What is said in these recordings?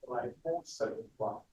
Like also, well,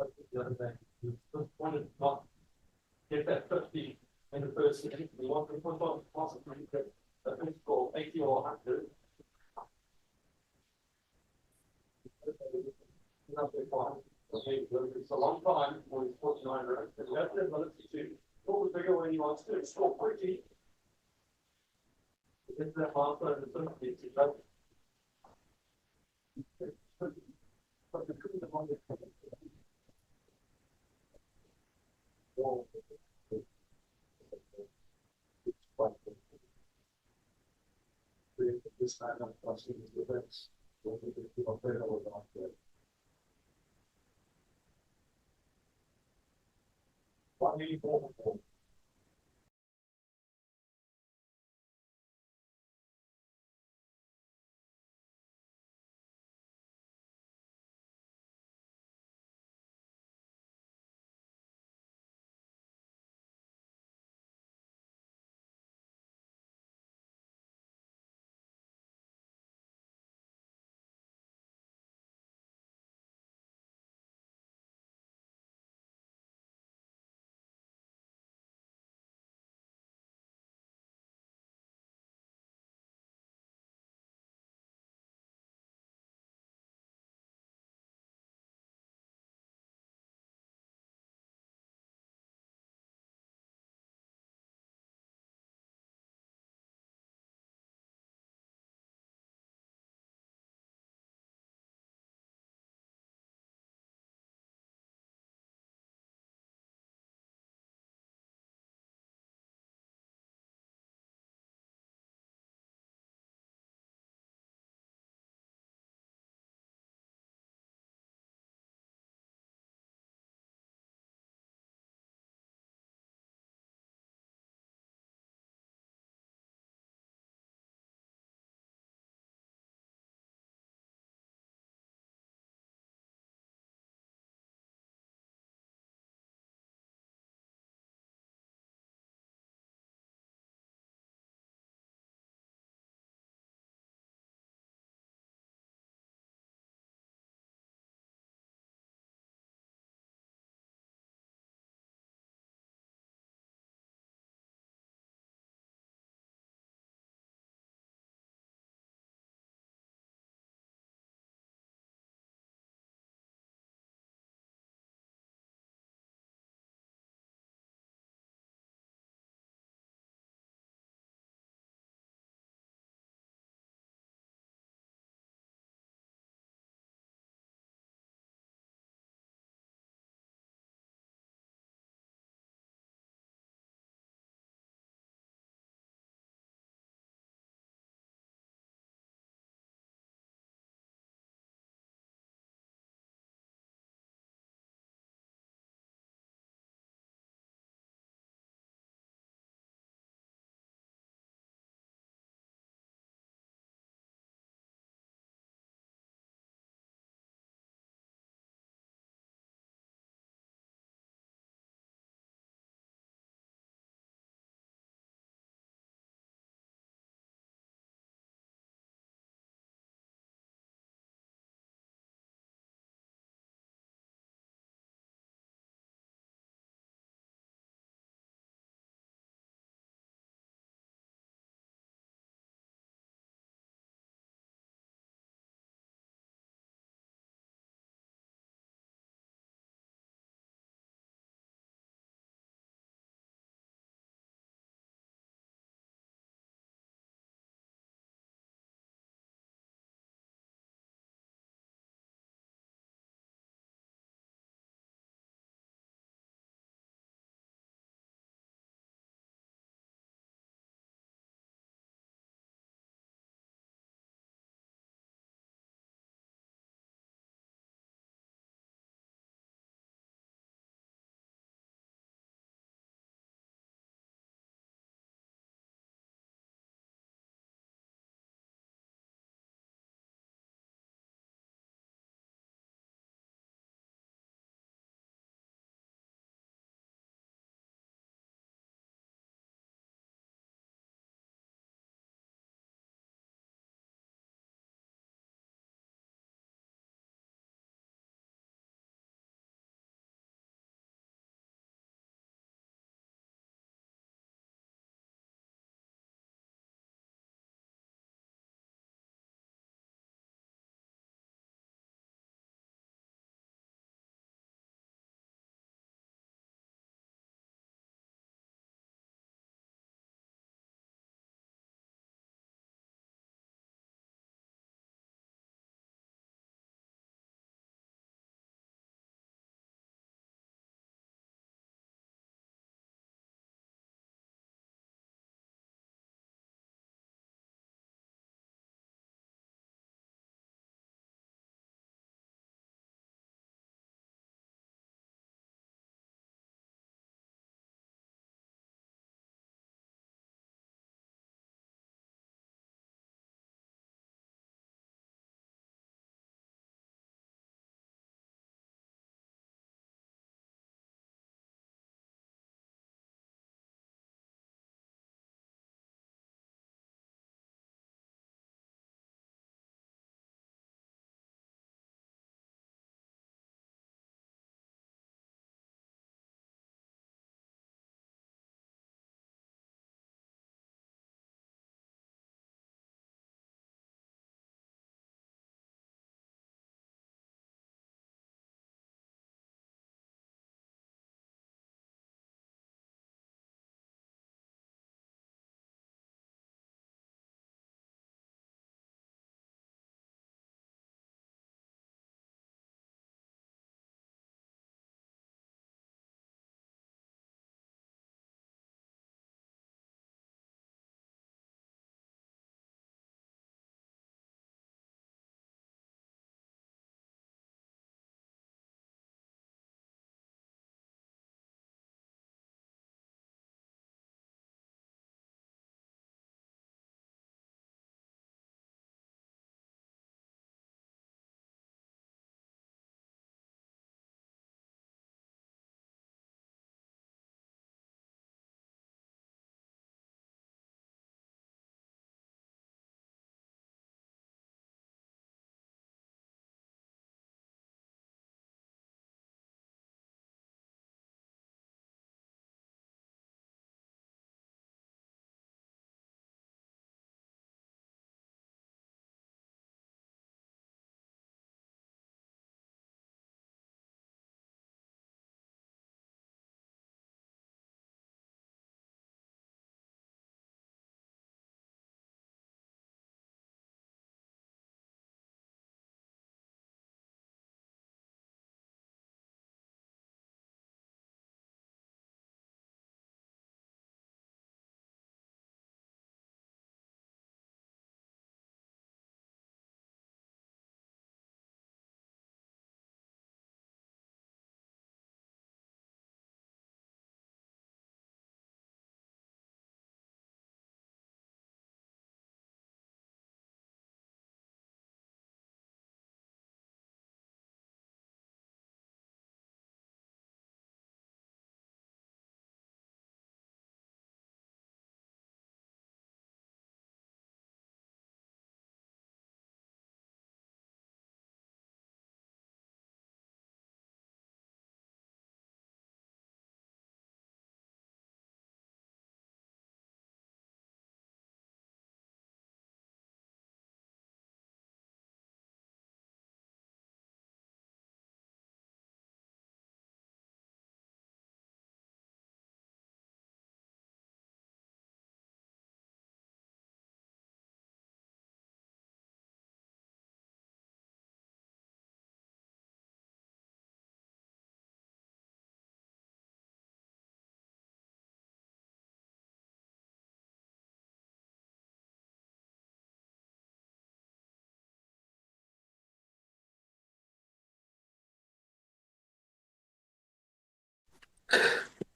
what the other thing, you just wanted not get that 50 in the first inning. You want to put on possibly get a thing called 80 or 100. It's a long time for his 49 runs, but he has the ability to pull the bigger when he wants to, score quickly. Get that milestone in the 50s, but the coup of this time of watching the events. One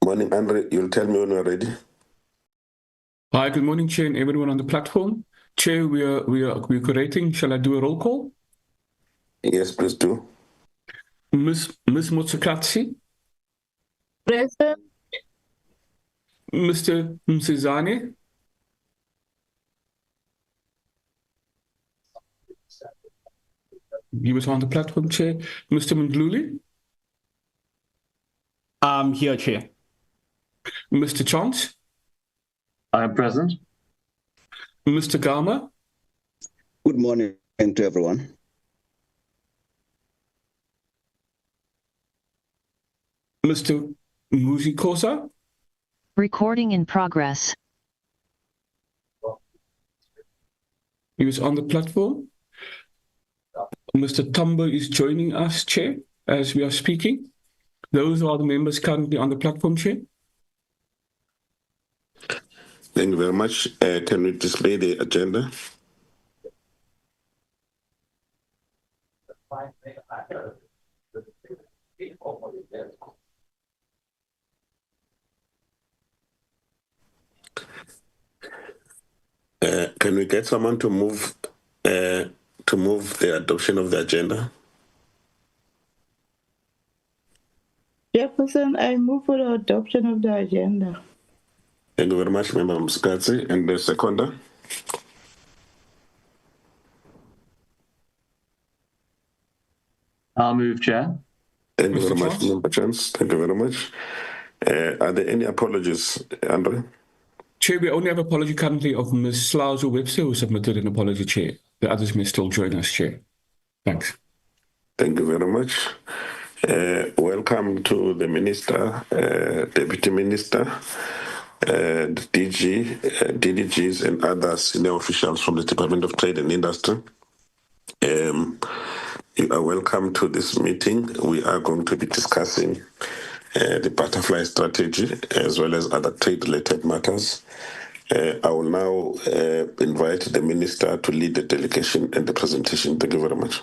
Morning, Andre. You'll tell me when we're ready. Hi, good morning, Chair, and everyone on the platform. Chair, we're collating. Shall I do a roll call? Yes, please do. Ms. Motsukatsi, Present. Mr. Msizane, he was on the platform, Chair. Mr. Mndluli, I'm here, Chair. Mr. Chance, I am present. Mr. Gama, Good morning to everyone. Mr. Muzi Kosa, Recording in progress. he was on the platform. Mr. Tumbo is joining us, Chair, as we are speaking. Those are the members currently on the platform, Chair. Thank you very much. Can we display the agenda? Can we get someone to move the adoption of the agenda? Jefferson, I move for the adoption of the agenda. Thank you very much, Member Mskatsi. And the seconder? I'll move, Chair. Thank you Mr. very much, Chance? Member Chance. Thank you very much. Are there any apologies, Andre? Chair, we only have apology currently of Ms. Slazo Webster, who submitted an apology, Chair. The others may still join us, Chair. Thanks. Thank you very much. Welcome to the Minister, Deputy Minister, the DG, DDGs, and other senior officials from the Department of Trade and Industry. You are welcome to this meeting. We are going to be discussing the butterfly strategy as well as other trade-related matters. I will now invite the Minister to lead the delegation and the presentation. Thank you very much.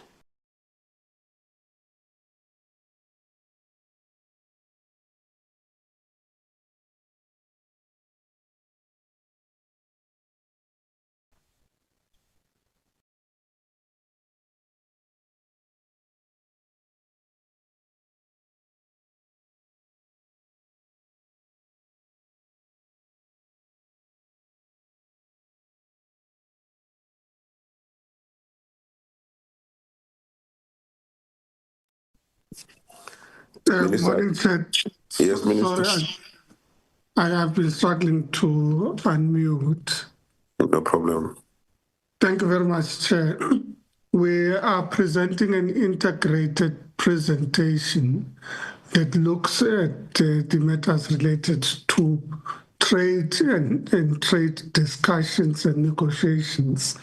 Morning, Chair. Yes, Minister. Sorry, I have been struggling to unmute. No problem. Thank you very much, Chair. We are presenting an integrated presentation that looks at the matters related to trade and trade discussions and negotiations,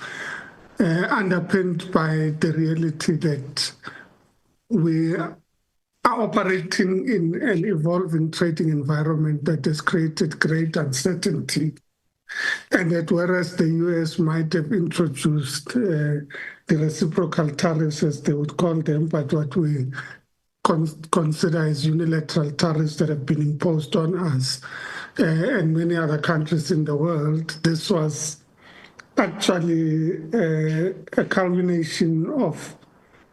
underpinned by the reality that we are operating in an evolving trading environment that has created great uncertainty. And that whereas the US might have introduced the reciprocal tariffs, as they would call them, but what we consider as unilateral tariffs that have been imposed on us and many other countries in the world, this was actually a culmination of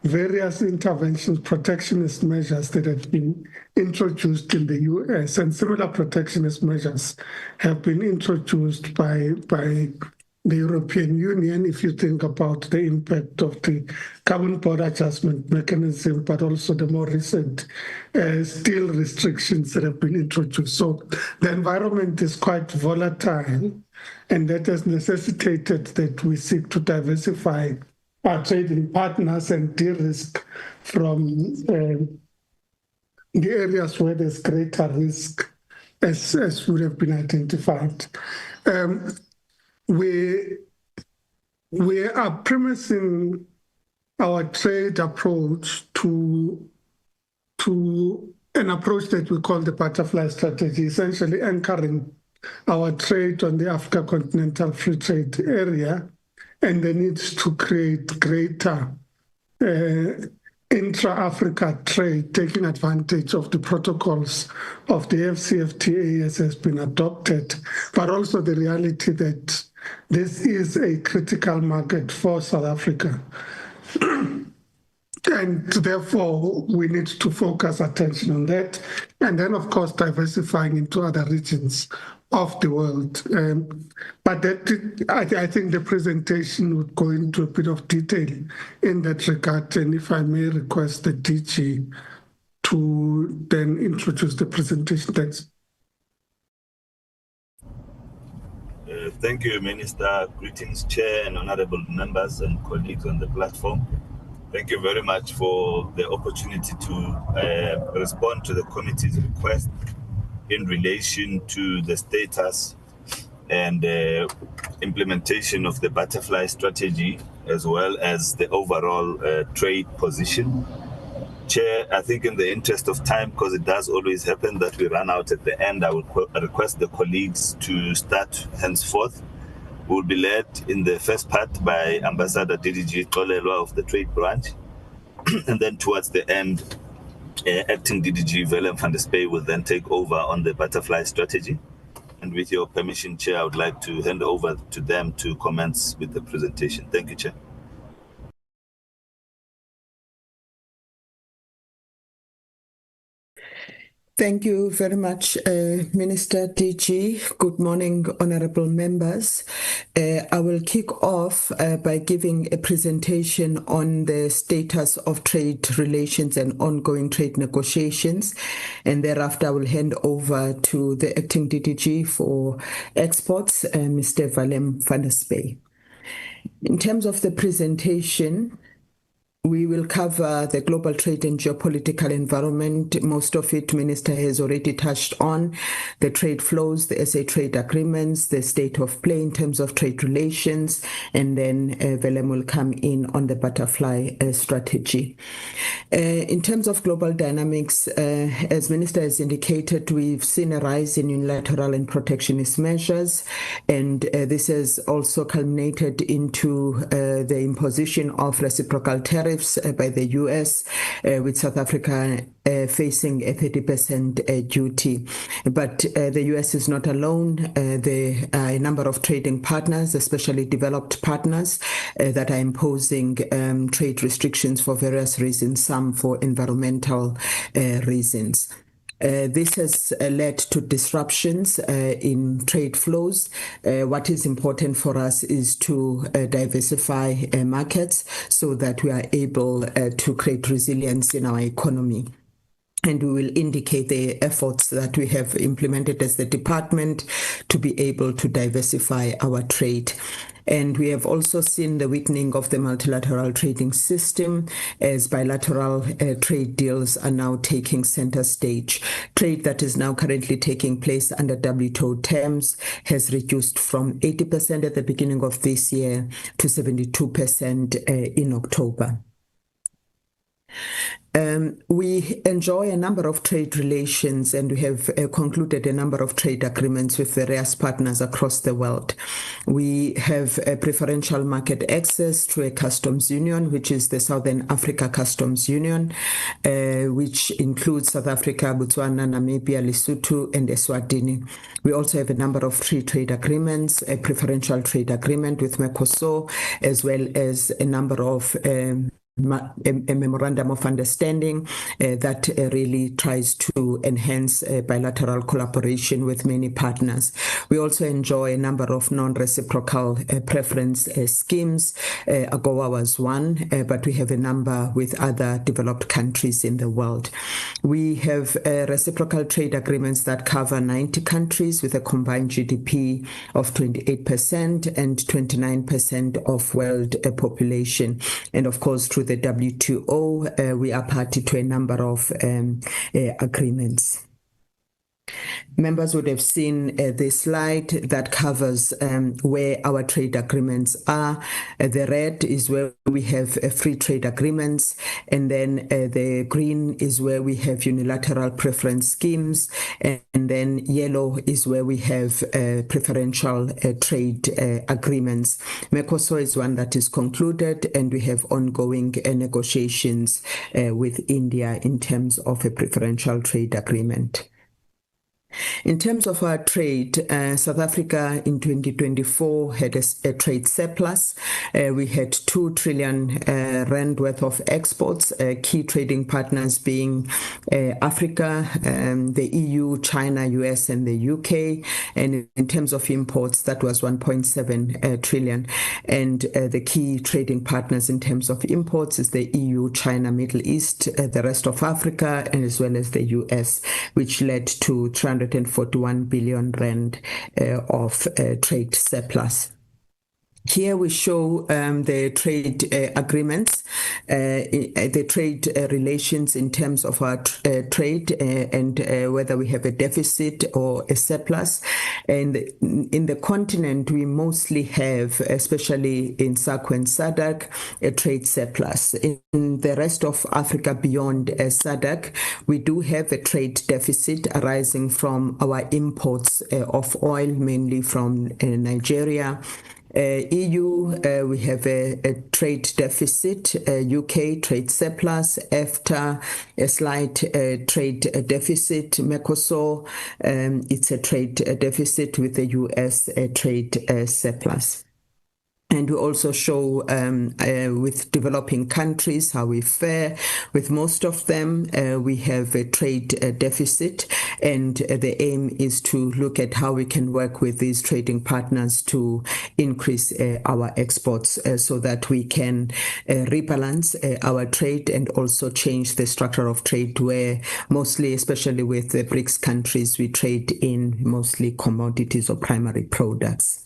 various interventions, protectionist measures that have been introduced in the US, and similar protectionist measures have been introduced by the European Union, if you think about the impact of the carbon border adjustment mechanism, but also the more recent steel restrictions that have been introduced. So the environment is quite volatile, and that has necessitated that we seek to diversify our trading partners and de-risk from the areas where there's greater risk, as would have been identified. We are premising our trade approach to an approach that we call the butterfly strategy, essentially anchoring our trade on the Africa Continental Free Trade Area and the need to create greater intra-Africa trade, taking advantage of the protocols of the FCFTA as has been adopted, but also the reality that this is a critical market for South Africa. And therefore, we need to focus attention on that. And then, of course, diversifying into other regions of the world. But that, I think the presentation would go into a bit of detail in that regard. And if I may request the DG to then introduce the presentation. Thanks. Thank you, Minister. Greetings, Chair and honorable members and colleagues on the platform. Thank you very much for the opportunity to respond to the committee's request in relation to the status and implementation of the butterfly strategy, as well as the overall trade position. Chair, I think in the interest of time, because it does always happen that we run out at the end, I would request the colleagues to start henceforth. We will be led in the first part by Ambassador DDG Xolelwa of the Trade Branch, and then towards the end, Acting DDG Willem van der Spey will then take over on the butterfly strategy. And with your permission, Chair, I would like to hand over to them to commence with the presentation. Thank you, Chair. Thank you very much, Minister DG. Good morning, honorable members. I will kick off by giving a presentation on the status of trade relations and ongoing trade negotiations. And thereafter, I will hand over to the acting DDG for exports, Mr. Willem van der Spey. In terms of the presentation, we will cover the global trade and geopolitical environment. Most of it, Minister has already touched on. The trade flows, the SA trade agreements, the state of play in terms of trade relations, and then Willem will come in on the butterfly strategy. In terms of global dynamics, as Minister has indicated, we've seen a rise in unilateral and protectionist measures, and this has also culminated into the imposition of reciprocal tariffs by the US, with South Africa facing a 30% duty. But the US is not alone. There are a number of trading partners, especially developed partners, that are imposing trade restrictions for various reasons, some for environmental reasons. This has led to disruptions in trade flows. What is important for us is to diversify markets so that we are able to create resilience in our economy. And we will indicate the efforts that we have implemented as the department to be able to diversify our trade. And we have also seen the weakening of the multilateral trading system as bilateral trade deals are now taking center stage. Trade that is now currently taking place under WTO terms has reduced from 80% at the beginning of this year to 72% in October. We enjoy a number of trade relations, and we have concluded a number of trade agreements with various partners across the world. We have a preferential market access to a customs union, which is the Southern Africa Customs Union, which includes South Africa, Botswana, Namibia, Lesotho, and Eswatini. We also have a number of free trade agreements, a preferential trade agreement with Mercosur, as well as a number of a memorandum of understanding that really tries to enhance bilateral collaboration with many partners. We also enjoy a number of non-reciprocal preference schemes. AGOA was one, but we have a number with other developed countries in the world. We have reciprocal trade agreements that cover 90 countries with a combined GDP of 28% and 29% of world population. And of course, through the WTO, we are party to a number of agreements. Members would have seen this slide that covers where our trade agreements are. The red is where we have free trade agreements, and then the green is where we have unilateral preference schemes, and then yellow is where we have preferential trade agreements. Mercosur is one that is concluded, and we have ongoing negotiations with India in terms of a preferential trade agreement. In terms of our trade, South Africa in 2024 had a trade surplus. We had 2 trillion rand worth of exports, key trading partners being Africa, the EU, China, US, and the UK. And in terms of imports, that was 1.7 trillion. And the key trading partners in terms of imports is the EU, China, Middle East, the rest of Africa, and as well as the US, which led to 341 billion rand of trade surplus. Here we show the trade agreements, the trade relations in terms of our trade and whether we have a deficit or a surplus. And in the continent, we mostly have, especially in SACU and SADC, a trade surplus. In the rest of Africa beyond SADC, we do have a trade deficit arising from our imports of oil, mainly from Nigeria. EU, we have a trade deficit, UK trade surplus, EFTA, a slight trade deficit, Mercosur, it's a trade deficit with the US trade surplus. And we also show with developing countries how we fare. With most of them, we have a trade deficit, and the aim is to look at how we can work with these trading partners to increase our exports so that we can rebalance our trade and also change the structure of trade where mostly, especially with the BRICS countries, we trade in mostly commodities or primary products.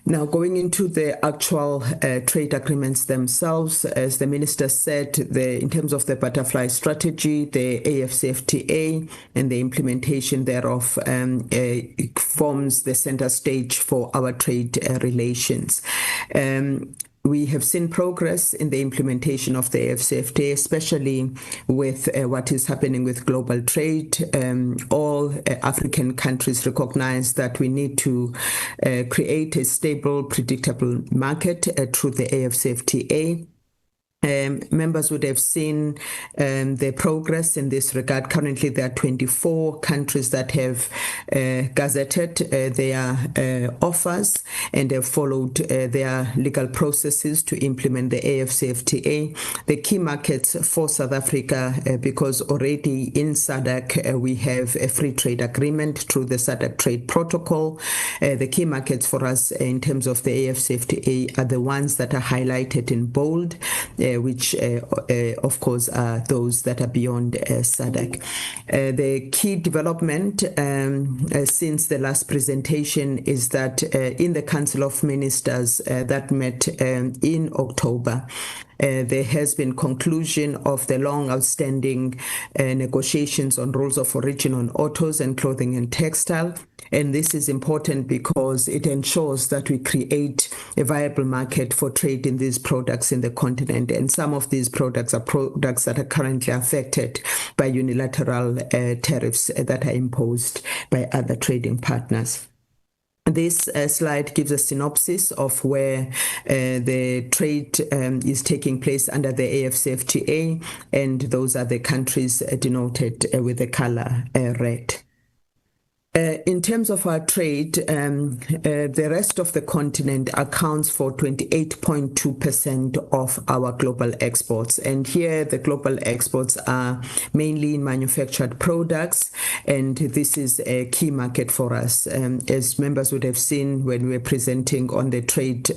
Now, going into the actual trade agreements themselves, as the minister said, in terms of the butterfly strategy, the AFCFTA and the implementation thereof forms the center stage for our trade relations. We have seen progress in the implementation of the AFCFTA, especially with what is happening with global trade. All African countries recognize that we need to create a stable, predictable market through the AFCFTA. Members would have seen the progress in this regard. Currently, there are 24 countries that have gazetted their offers and have followed their legal processes to implement the AFCFTA. The key markets for South Africa, because already in SADC we have a free trade agreement through the SADC Trade Protocol. The key markets for us in terms of the AFCFTA are the ones that are highlighted in bold, which of course are those that are beyond SADC. The key development since the last presentation is that in the Council of Ministers that met in October, there has been conclusion of the long outstanding negotiations on rules of origin on autos and clothing and textile. And this is important because it ensures that we create a viable market for trade in these products in the continent. And some of these products are products that are currently affected by unilateral tariffs that are imposed by other trading partners. This slide gives a synopsis of where the trade is taking place under the AFCFTA, and those are the countries denoted with the color red. In terms of our trade, the rest of the continent accounts for 28.2% of our global exports. And here the global exports are mainly in manufactured products, and this is a key market for us. As members would have seen when we were presenting on the trade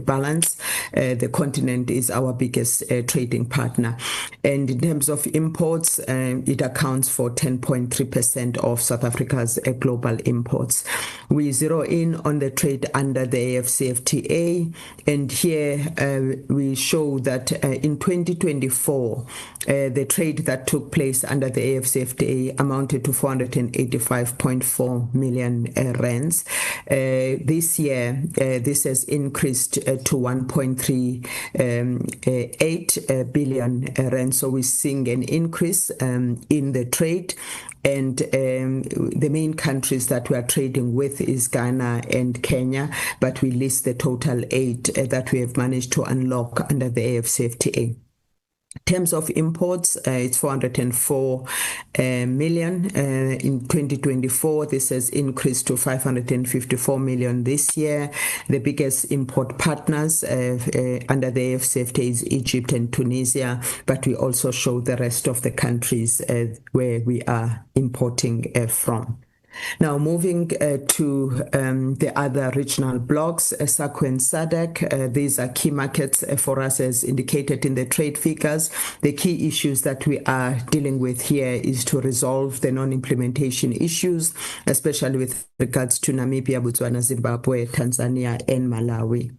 balance, the continent is our biggest trading partner. And in terms of imports, it accounts for 10.3% of South Africa's global imports. We zero in on the trade under the AfCFTA, and here we show that in 2024, the trade that took place under the AfCFTA amounted to 485.4 million rands. This year, this has increased to 1.38 billion rands. So we're seeing an increase in the trade. And the main countries that we are trading with is Ghana and Kenya, but we list the total aid that we have managed to unlock under the AfCFTA. In terms of imports, it's 404 million in 2024. This has increased to 554 million this year. The biggest import partners under the AfCFTA is Egypt and Tunisia, but we also show the rest of the countries where we are importing from. Now, moving to the other regional blocks, SACU and SADC, these are key markets for us as indicated in the trade figures. The key issues that we are dealing with here is to resolve the non-implementation issues, especially with regards to Namibia, Botswana, Zimbabwe, Tanzania, and Malawi.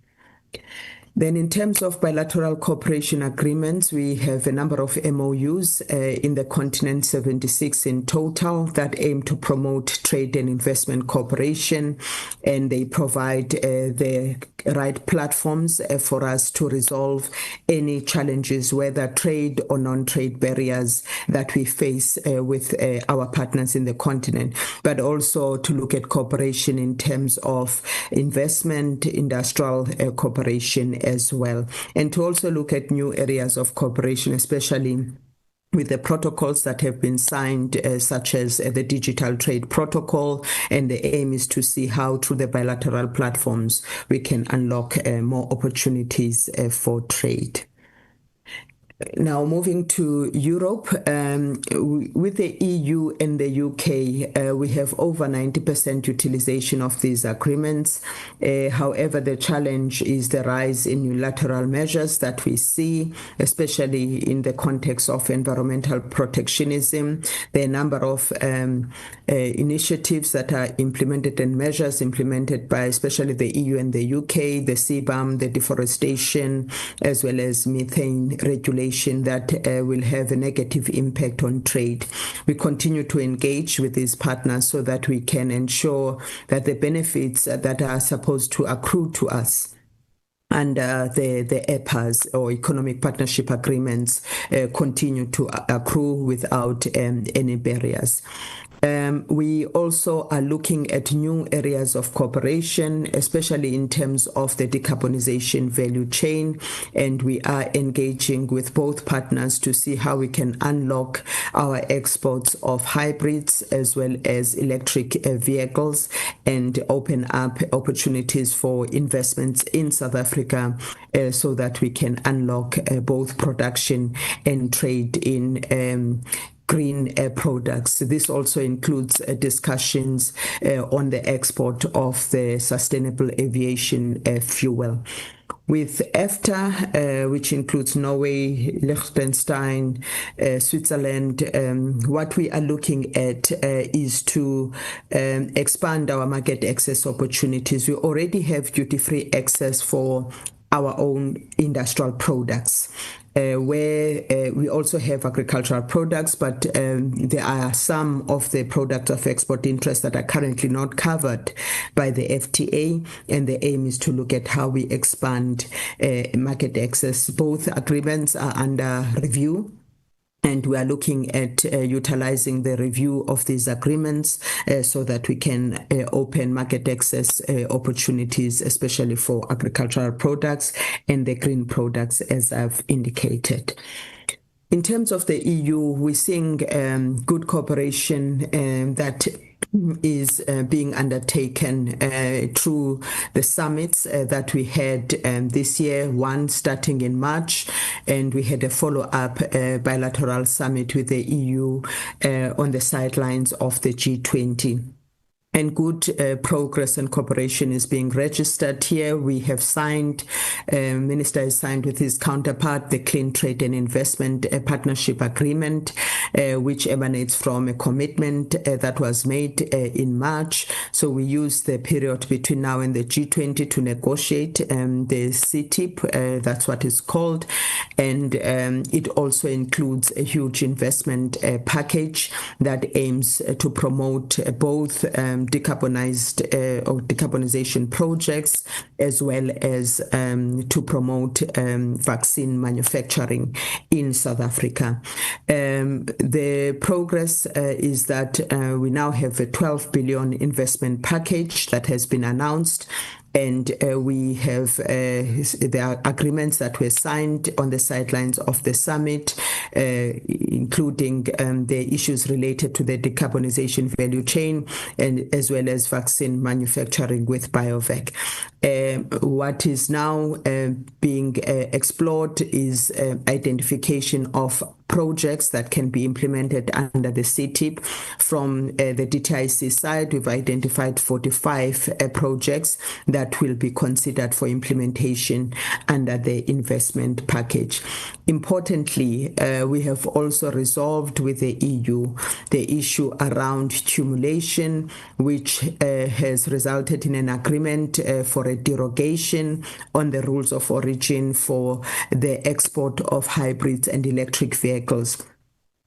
Then in terms of bilateral cooperation agreements, we have a number of MOUs in the continent, 76 in total, that aim to promote trade and investment cooperation, and they provide the right platforms for us to resolve any challenges, whether trade or non-trade barriers that we face with our partners in the continent, but also to look at cooperation in terms of investment, industrial cooperation as well, and to also look at new areas of cooperation, especially with the protocols that have been signed, such as the Digital Trade Protocol, and the aim is to see how through the bilateral platforms we can unlock more opportunities for trade. Now, moving to Europe, with the EU and the UK, we have over 90% utilization of these agreements. However, the challenge is the rise in unilateral measures that we see, especially in the context of environmental protectionism. There are a number of initiatives that are implemented and measures implemented by especially the EU and the UK, the CBAM, the deforestation, as well as methane regulation that will have a negative impact on trade. We continue to engage with these partners so that we can ensure that the benefits that are supposed to accrue to us under the EPAs or Economic Partnership Agreements continue to accrue without any barriers. We also are looking at new areas of cooperation, especially in terms of the decarbonization value chain, and we are engaging with both partners to see how we can unlock our exports of hybrids as well as electric vehicles and open up opportunities for investments in South Africa so that we can unlock both production and trade in green products. This also includes discussions on the export of the sustainable aviation fuel. With EFTA, which includes Norway, Liechtenstein, Switzerland, what we are looking at is to expand our market access opportunities. We already have duty-free access for our own industrial products, where we also have agricultural products, but there are some of the products of export interest that are currently not covered by the FTA, and the aim is to look at how we expand market access. Both agreements are under review, and we are looking at utilizing the review of these agreements so that we can open market access opportunities, especially for agricultural products and the green products, as I've indicated. In terms of the EU, we're seeing good cooperation that is being undertaken through the summits that we had this year, one starting in March, and we had a follow-up bilateral summit with the EU on the sidelines of the G20. And good progress and cooperation is being registered here. We have signed Minister has signed with his counterpart the Clean Trade and Investment Partnership Agreement, which emanates from a commitment that was made in March. So we use the period between now and the G20 to negotiate the CTIP, that's what it's called, and it also includes a huge investment package that aims to promote both decarbonization projects as well as to promote vaccine manufacturing in South Africa. The progress is that we now have a 12 billion investment package that has been announced, and we have there are agreements that were signed on the sidelines of the summit, including the issues related to the decarbonization value chain, and as well as vaccine manufacturing with BioVac. What is now being explored is identification of projects that can be implemented under the CTIP. From the DTIC side, we've identified 45 projects that will be considered for implementation under the investment package. Importantly, we have also resolved with the EU the issue around cumulation, which has resulted in an agreement for a derogation on the rules of origin for the export of hybrids and electric vehicles.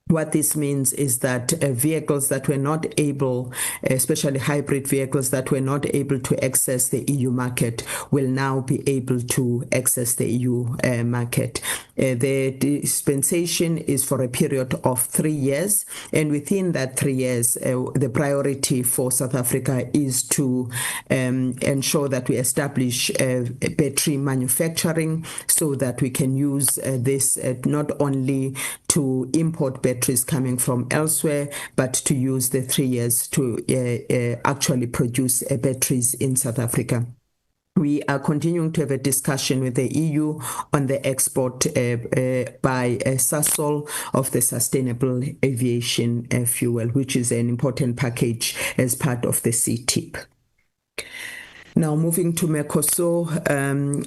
What this means is that vehicles that were not able, especially hybrid vehicles that were not able to access the EU market, will now be able to access the EU market. The dispensation is for a period of 3 years, and within that 3 years, the priority for South Africa is to ensure that we establish battery manufacturing so that we can use this not only to import batteries coming from elsewhere, but to use the 3 years to actually produce batteries in South Africa. We are continuing to have a discussion with the EU on the export by Sasol of the sustainable aviation fuel, which is an important package as part of the CTIP. Now, moving to Mercosur,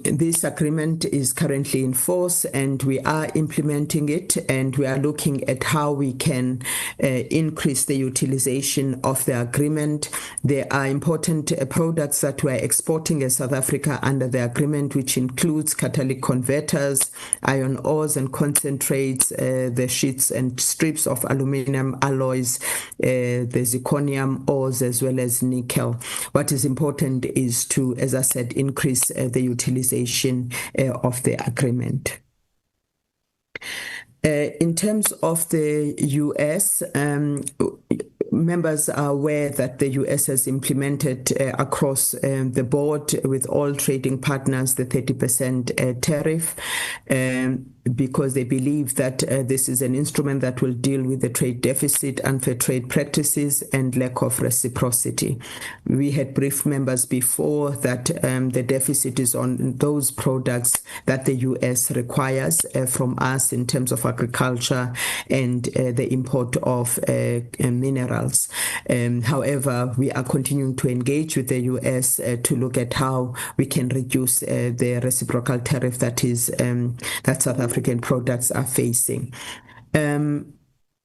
this agreement is currently in force and we are implementing it, and we are looking at how we can increase the utilization of the agreement. There are important products that we're exporting as South Africa under the agreement, which includes catalytic converters, iron ores and concentrates, the sheets and strips of aluminum alloys, the zirconium ores, as well as nickel. What is important is to, as I said, increase the utilization of the agreement. In terms of the US, members are aware that the US has implemented across the board with all trading partners the 30% tariff, because they believe that this is an instrument that will deal with the trade deficit, unfair trade practices, and lack of reciprocity. We had briefed members before that the deficit is on those products that the US requires from us in terms of agriculture and the import of minerals. However, we are continuing to engage with the US to look at how we can reduce the reciprocal tariff that is that South African products are facing.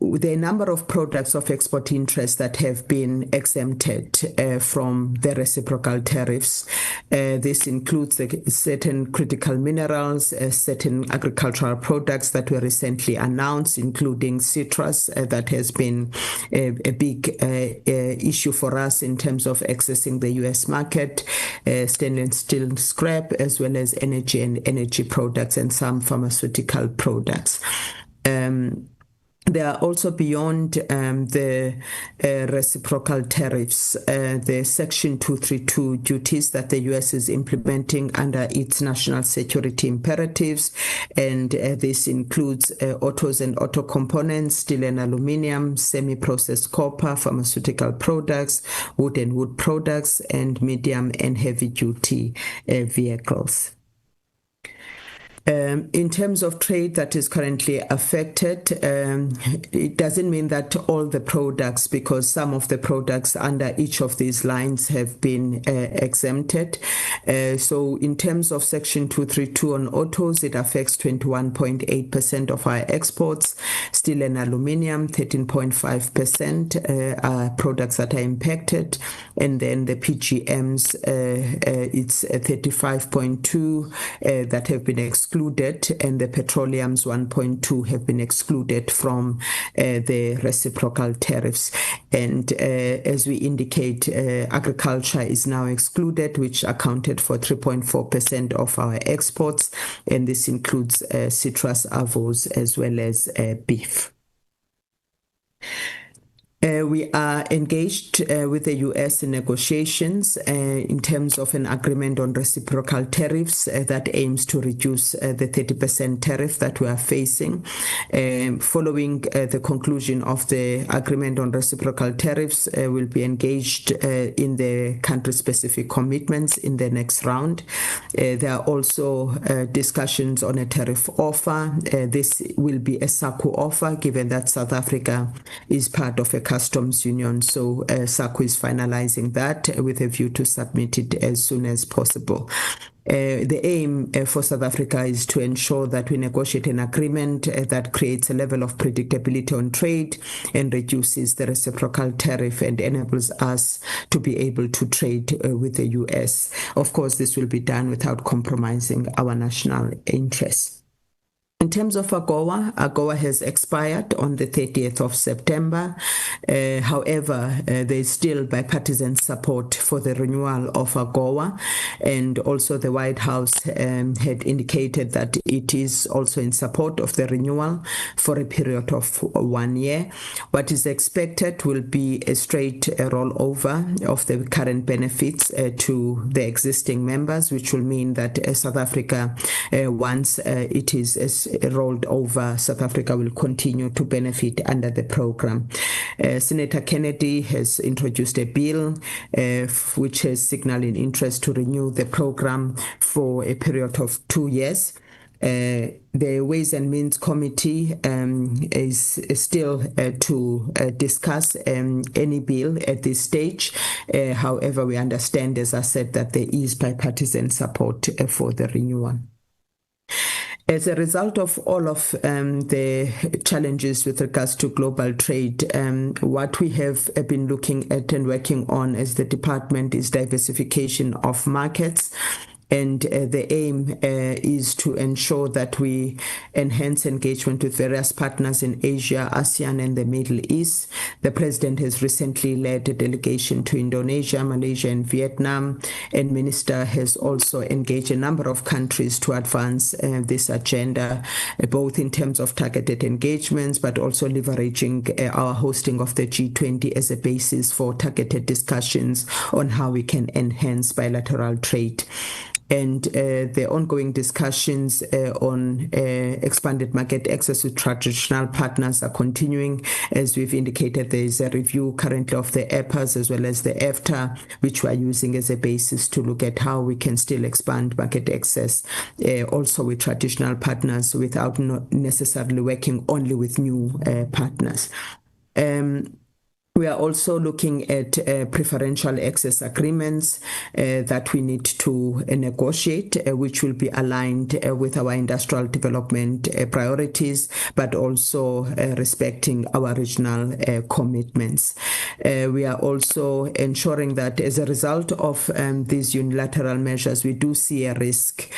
There are a number of products of export interest that have been exempted from the reciprocal tariffs. This includes certain critical minerals, certain agricultural products that were recently announced, including citrus, that has been a big issue for us in terms of accessing the US market, stainless steel scrap, as well as energy and energy products and some pharmaceutical products. They are also beyond the reciprocal tariffs, the Section 232 duties that the U.S. is implementing under its national security imperatives, and this includes autos and auto components, steel and aluminium, semi-processed copper, pharmaceutical products, wood and wood products, and medium and heavy-duty vehicles. In terms of trade that is currently affected, it doesn't mean that all the products, because some of the products under each of these lines have been exempted. So in terms of Section 232 on autos, it affects 21.8% of our exports. Steel and aluminium, 13.5% are products that are impacted. And then the PGMs, it's 35.2 that have been excluded, and the petroleums 1.2 have been excluded from the reciprocal tariffs. And as we indicate, agriculture is now excluded, which accounted for 3.4% of our exports, and this includes citrus, avos, as well as beef. We are engaged with the U.S. in negotiations in terms of an agreement on reciprocal tariffs that aims to reduce the 30% tariff that we are facing. Following the conclusion of the agreement on reciprocal tariffs, we'll be engaged in the country-specific commitments in the next round. There are also discussions on a tariff offer. This will be a SACU offer, given that South Africa is part of a customs union. So SACU is finalizing that with a view to submit it as soon as possible. The aim for South Africa is to ensure that we negotiate an agreement that creates a level of predictability on trade and reduces the reciprocal tariff and enables us to be able to trade with the U.S. Of course, this will be done without compromising our national interests. In terms of AGOA has expired on the 30th of September. However, there is still bipartisan support for the renewal of AGOA, and also the White House had indicated that it is also in support of the renewal for a period of 1 year. What is expected will be a straight rollover of the current benefits to the existing members, which will mean that South Africa, once it is rolled over, South Africa will continue to benefit under the program. Senator Kennedy has introduced a bill which has signaled an interest to renew the program for a period of 2 years. The Ways and Means Committee is still to discuss any bill at this stage. However, we understand, as I said, that there is bipartisan support for the renewal. As a result of all of the challenges with regards to global trade, what we have been looking at and working on as the department is diversification of markets. And the aim is to ensure that we enhance engagement with various partners in Asia, ASEAN, and the Middle East. The President has recently led a delegation to Indonesia, Malaysia, and Vietnam, and Minister has also engaged a number of countries to advance this agenda, both in terms of targeted engagements, but also leveraging our hosting of the G20 as a basis for targeted discussions on how we can enhance bilateral trade. And the ongoing discussions on expanded market access with traditional partners are continuing. As we've indicated, there is a review currently of the EPAs as well as the EFTA, which we are using as a basis to look at how we can still expand market access, also with traditional partners without necessarily working only with new partners. We are also looking at preferential access agreements that we need to negotiate, which will be aligned with our industrial development priorities, but also respecting our regional commitments. We are also ensuring that as a result of these unilateral measures, we do see a risk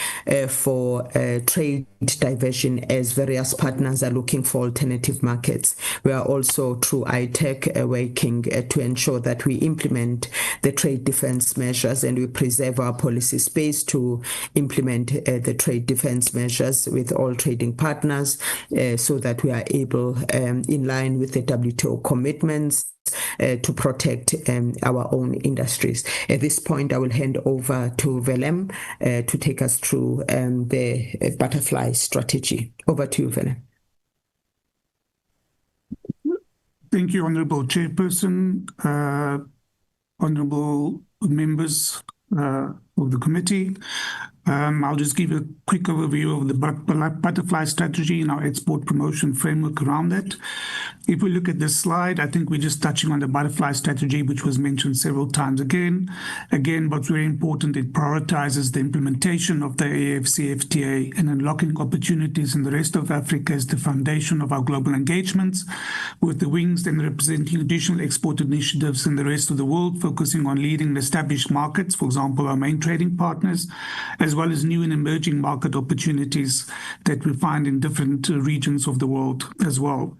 for trade diversion as various partners are looking for alternative markets. We are also, through ITEC, working to ensure that we implement the trade defense measures and we preserve our policy space to implement the trade defense measures with all trading partners so that we are able, in line with the WTO commitments, to protect our own industries. At this point, I will hand over to Willem to take us through the butterfly strategy. Over to you, Willem. Thank you, Honourable Chairperson, honourable members of the committee. I'll just give a quick overview of the butterfly strategy and our export promotion framework around that. If we look at this slide, I think we're just touching on the butterfly strategy, which was mentioned several times again. Again, what's very important, it prioritizes the implementation of the AFCFTA and unlocking opportunities in the rest of Africa as the foundation of our global engagements, with the wings then representing additional export initiatives in the rest of the world, focusing on leading established markets, for example, our main trading partners, as well as new and emerging market opportunities that we find in different regions of the world as well.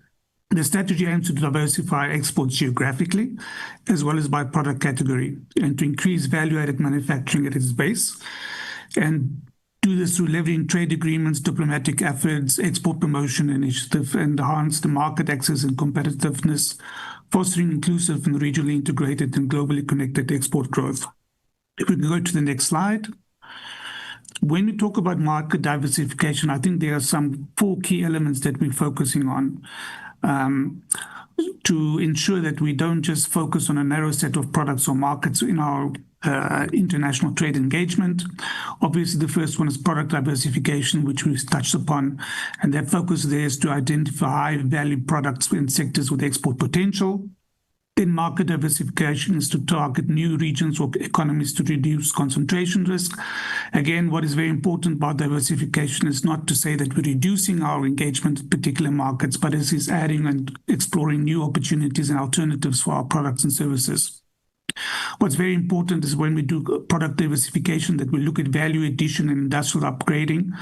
The strategy aims to diversify exports geographically, as well as by product category, and to increase value-added manufacturing at its base, and do this through leveraging trade agreements, diplomatic efforts, export promotion initiative, and enhance the market access and competitiveness, fostering inclusive and regionally integrated and globally connected export growth. If we can go to the next slide. When we talk about market diversification, I think there are some 4 key elements that we're focusing on to ensure that we don't just focus on a narrow set of products or markets in our international trade engagement. Obviously, the first one is product diversification, which we've touched upon, and their focus there is to identify high-value products in sectors with export potential. Then market diversification is to target new regions or economies to reduce concentration risk. Again, what is very important about diversification is not to say that we're reducing our engagement in particular markets, but it is adding and exploring new opportunities and alternatives for our products and services. What's very important is when we do product diversification, that we look at value addition and industrial upgrading,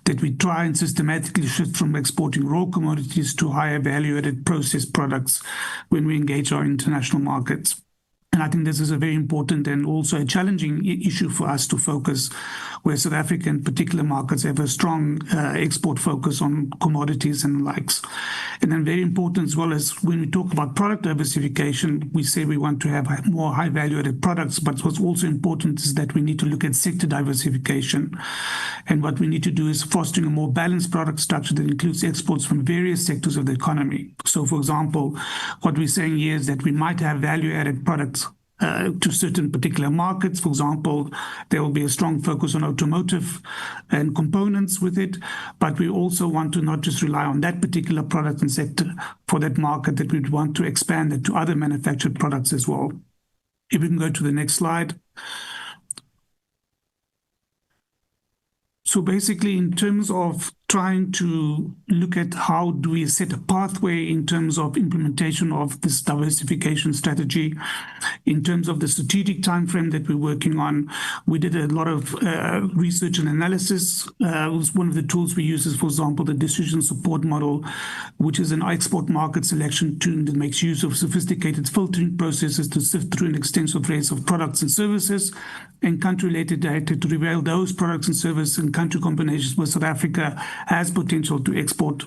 that we try and systematically shift from exporting raw commodities to higher value-added processed products when we engage our international markets. And I think this is a very important and also a challenging issue for us to focus, where South African particular markets have a strong export focus on commodities and likes. And then very important as well as when we talk about product diversification, we say we want to have more high value added products, but what's also important is that we need to look at sector diversification. And what we need to do is fostering a more balanced product structure that includes exports from various sectors of the economy. So for example, what we're saying here is that we might have value added products to certain particular markets. For example, there will be a strong focus on automotive and components with it, but we also want to not just rely on that particular product and sector for that market, that we'd want to expand it to other manufactured products as well. If we can go to the next slide. So basically, in terms of trying to look at how do we set a pathway in terms of implementation of this diversification strategy, in terms of the strategic timeframe that we're working on, we did a lot of research and analysis. One of the tools we use is, for example, the decision support model, which is an export market selection tool that makes use of sophisticated filtering processes to sift through an extensive range of products and services and country-related data to reveal those products and services and country combinations where South Africa has potential to export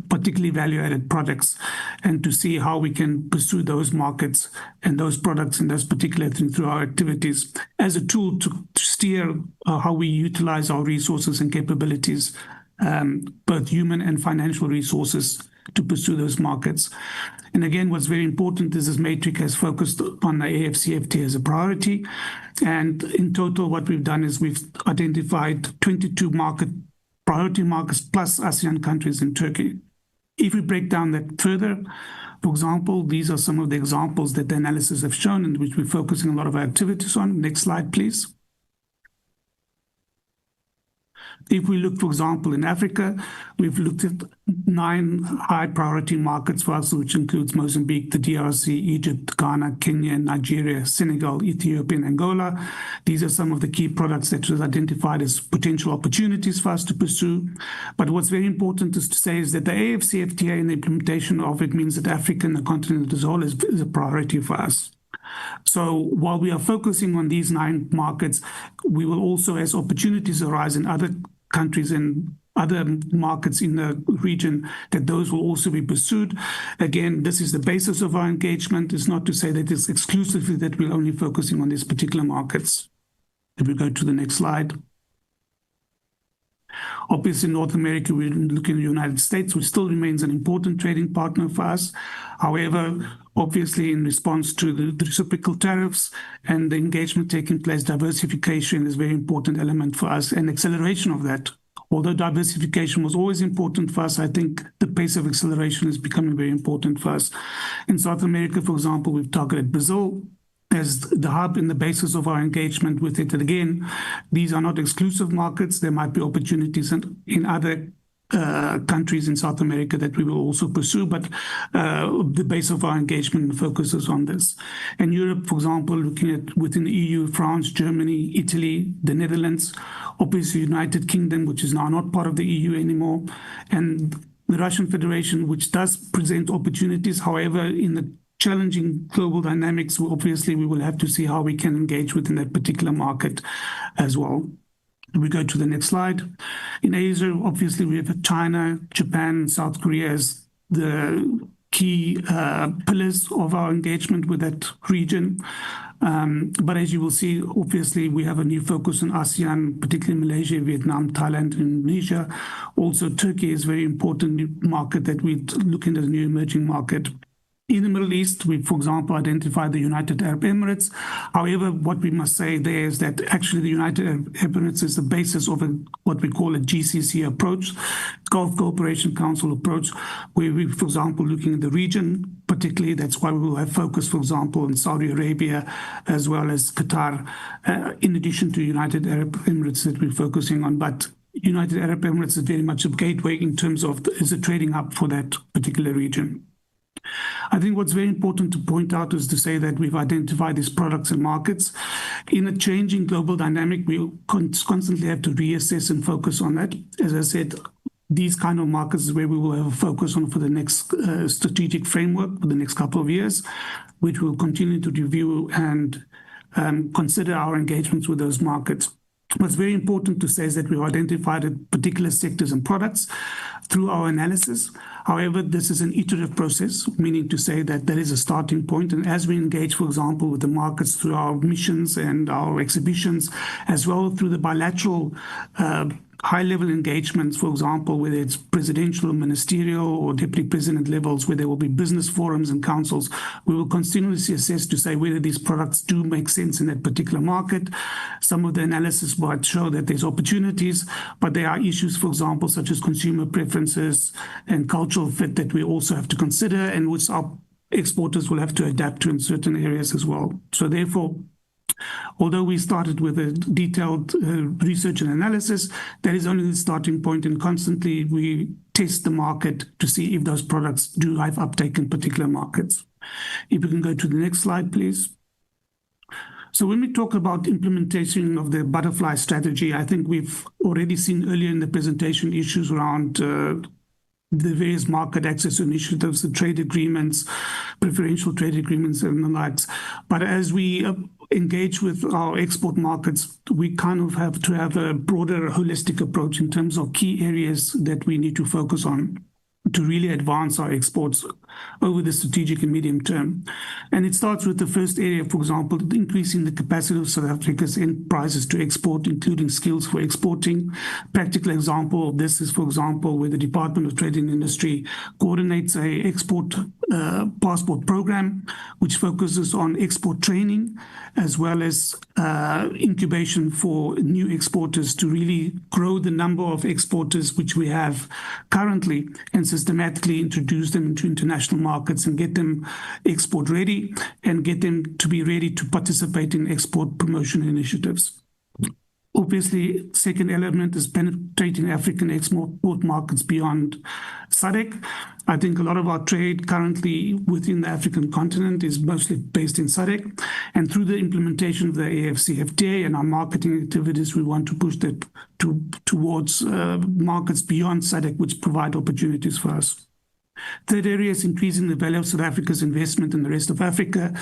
particularly value-added products, and to see how we can pursue those markets and those products and those particular things through our activities as a tool to steer how we utilize our resources and capabilities, both human and financial resources, to pursue those markets. And again, what's very important is this matrix has focused on the AFCFTA as a priority. And in total, what we've done is we've identified 22 priority markets plus ASEAN countries and Turkey. If we break down that further, for example, these are some of the examples that the analysis have shown and which we're focusing a lot of our activities on. Next slide, please. If we look, for example, in Africa, we've looked at 9 high priority markets for us, which includes Mozambique, the DRC, Egypt, Ghana, Kenya, Nigeria, Senegal, Ethiopia, and Angola. These are some of the key products that was identified as potential opportunities for us to pursue. But what's very important is to say is that the AFCFTA and the implementation of it means that Africa and the continent as a whole is a priority for us. So while we are focusing on these 9 markets, we will also, as opportunities arise in other countries and other markets in the region, that those will also be pursued. Again, this is the basis of our engagement. It's not to say that it's exclusively that we're only focusing on these particular markets. If we go to the next slide. Obviously, North America, we're looking at the United States, which still remains an important trading partner for us. However, obviously, in response to the reciprocal tariffs and the engagement taking place, diversification is a very important element for us, and acceleration of that. Although diversification was always important for us, I think the pace of acceleration is becoming very important for us. In South America, for example, we've targeted Brazil as the hub and the basis of our engagement with it. And again, these are not exclusive markets. There might be opportunities in other countries in South America that we will also pursue, but the base of our engagement focuses on this. And Europe, for example, looking at within the EU, France, Germany, Italy, the Netherlands, obviously United Kingdom, which is now not part of the EU anymore, and the Russian Federation, which does present opportunities. However, in the challenging global dynamics, obviously we will have to see how we can engage within that particular market as well. We go to the next slide. In Asia, obviously, we have China, Japan, South Korea as the key pillars of our engagement with that region. But as you will see, obviously, we have a new focus on ASEAN, particularly Malaysia, Vietnam, Thailand, Indonesia. Also, Turkey is a very important market that we're looking at as a new emerging market. In the Middle East, we, for example, identified the United Arab Emirates. However, what we must say there is that actually the United Arab Emirates is the basis of what we call a GCC approach, Gulf Cooperation Council approach, where we, for example, looking at the region, particularly that's why we will have focus, for example, in Saudi Arabia, as well as Qatar, in addition to United Arab Emirates that we're focusing on. But United Arab Emirates is very much a gateway in terms of is a trading hub for that particular region. I think what's very important to point out is to say that we've identified these products and markets. In a changing global dynamic, we constantly have to reassess and focus on that. As I said, these kind of markets is where we will have a focus on for the next strategic framework for the next couple of years, which we'll continue to review and consider our engagements with those markets. What's very important to say is that we've identified particular sectors and products through our analysis. However, this is an iterative process, meaning to say that there is a starting point. And as we engage, for example, with the markets through our missions and our exhibitions, as well through the bilateral high-level engagements, for example, whether it's presidential, ministerial, or deputy president levels, where there will be business forums and councils, we will continuously assess to say whether these products do make sense in that particular market. Some of the analysis might show that there's opportunities, but there are issues, for example, such as consumer preferences and cultural fit that we also have to consider, and which our exporters will have to adapt to in certain areas as well. So therefore, although we started with a detailed research and analysis, that is only the starting point, and constantly we test the market to see if those products do have uptake in particular markets. If we can go to the next slide, please. So when we talk about implementation of the butterfly strategy, I think we've already seen earlier in the presentation issues around the various market access initiatives, the trade agreements, preferential trade agreements and the likes. But as we engage with our export markets, we kind of have to have a broader holistic approach in terms of key areas that we need to focus on to really advance our exports over the strategic and medium term. And it starts with the first area, for example, increasing the capacity of South Africa's enterprises to export, including skills for exporting. Practical example of this is, for example, where the Department of Trade and Industry coordinates a export passport program, which focuses on export training, as well as incubation for new exporters to really grow the number of exporters which we have currently and systematically introduce them into international markets and get them export ready and get them to be ready to participate in export promotion initiatives. Obviously, second element is penetrating African export markets beyond SADC. I think a lot of our trade currently within the African continent is mostly based in SADC. And through the implementation of the AFCFTA and our marketing activities, we want to push that towards markets beyond SADC, which provide opportunities for us. Third area is increasing the value of South Africa's investment in the rest of Africa.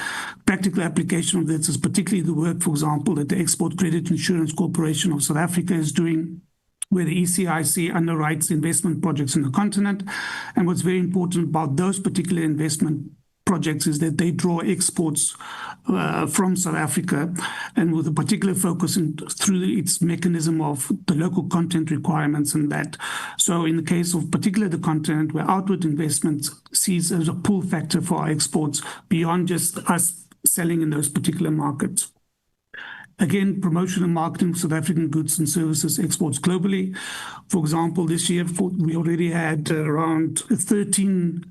Practical application of this is particularly the work, for example, that the Export Credit Insurance Corporation of South Africa is doing, where the ECIC underwrites investment projects in the continent. And what's very important about those particular investment projects is that they draw exports from South Africa, and with a particular focus through its mechanism of the local content requirements and that. So in the case of particularly the continent, where outward investment sees as a pull factor for our exports beyond just us selling in those particular markets. Again, promotion and marketing of South African goods and services exports globally. For example, this year we already had around 13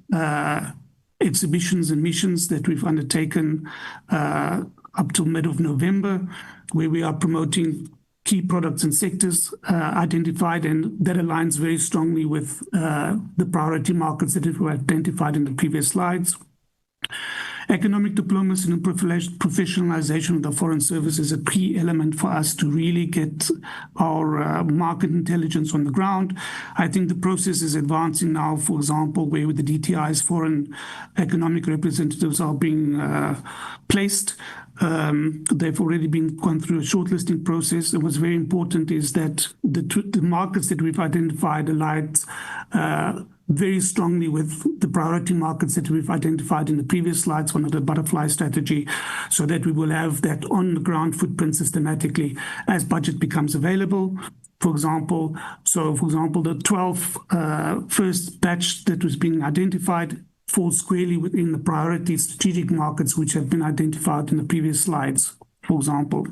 exhibitions and missions that we've undertaken up till mid of November, where we are promoting key products and sectors identified, and that aligns very strongly with the priority markets that were identified in the previous slides. Economic diplomacy and professionalization of the foreign service is a key element for us to really get our market intelligence on the ground. I think the process is advancing now, for example, where with the DTI's foreign economic representatives are being placed. They've already gone through a shortlisting process. And what's very important is that the markets that we've identified aligns very strongly with the priority markets that we've identified in the previous slides, one of the butterfly strategy, so that we will have that on-the-ground footprint systematically as budget becomes available. For example, the 12th first batch that was being identified falls squarely within the priority strategic markets which have been identified in the previous slides, for example.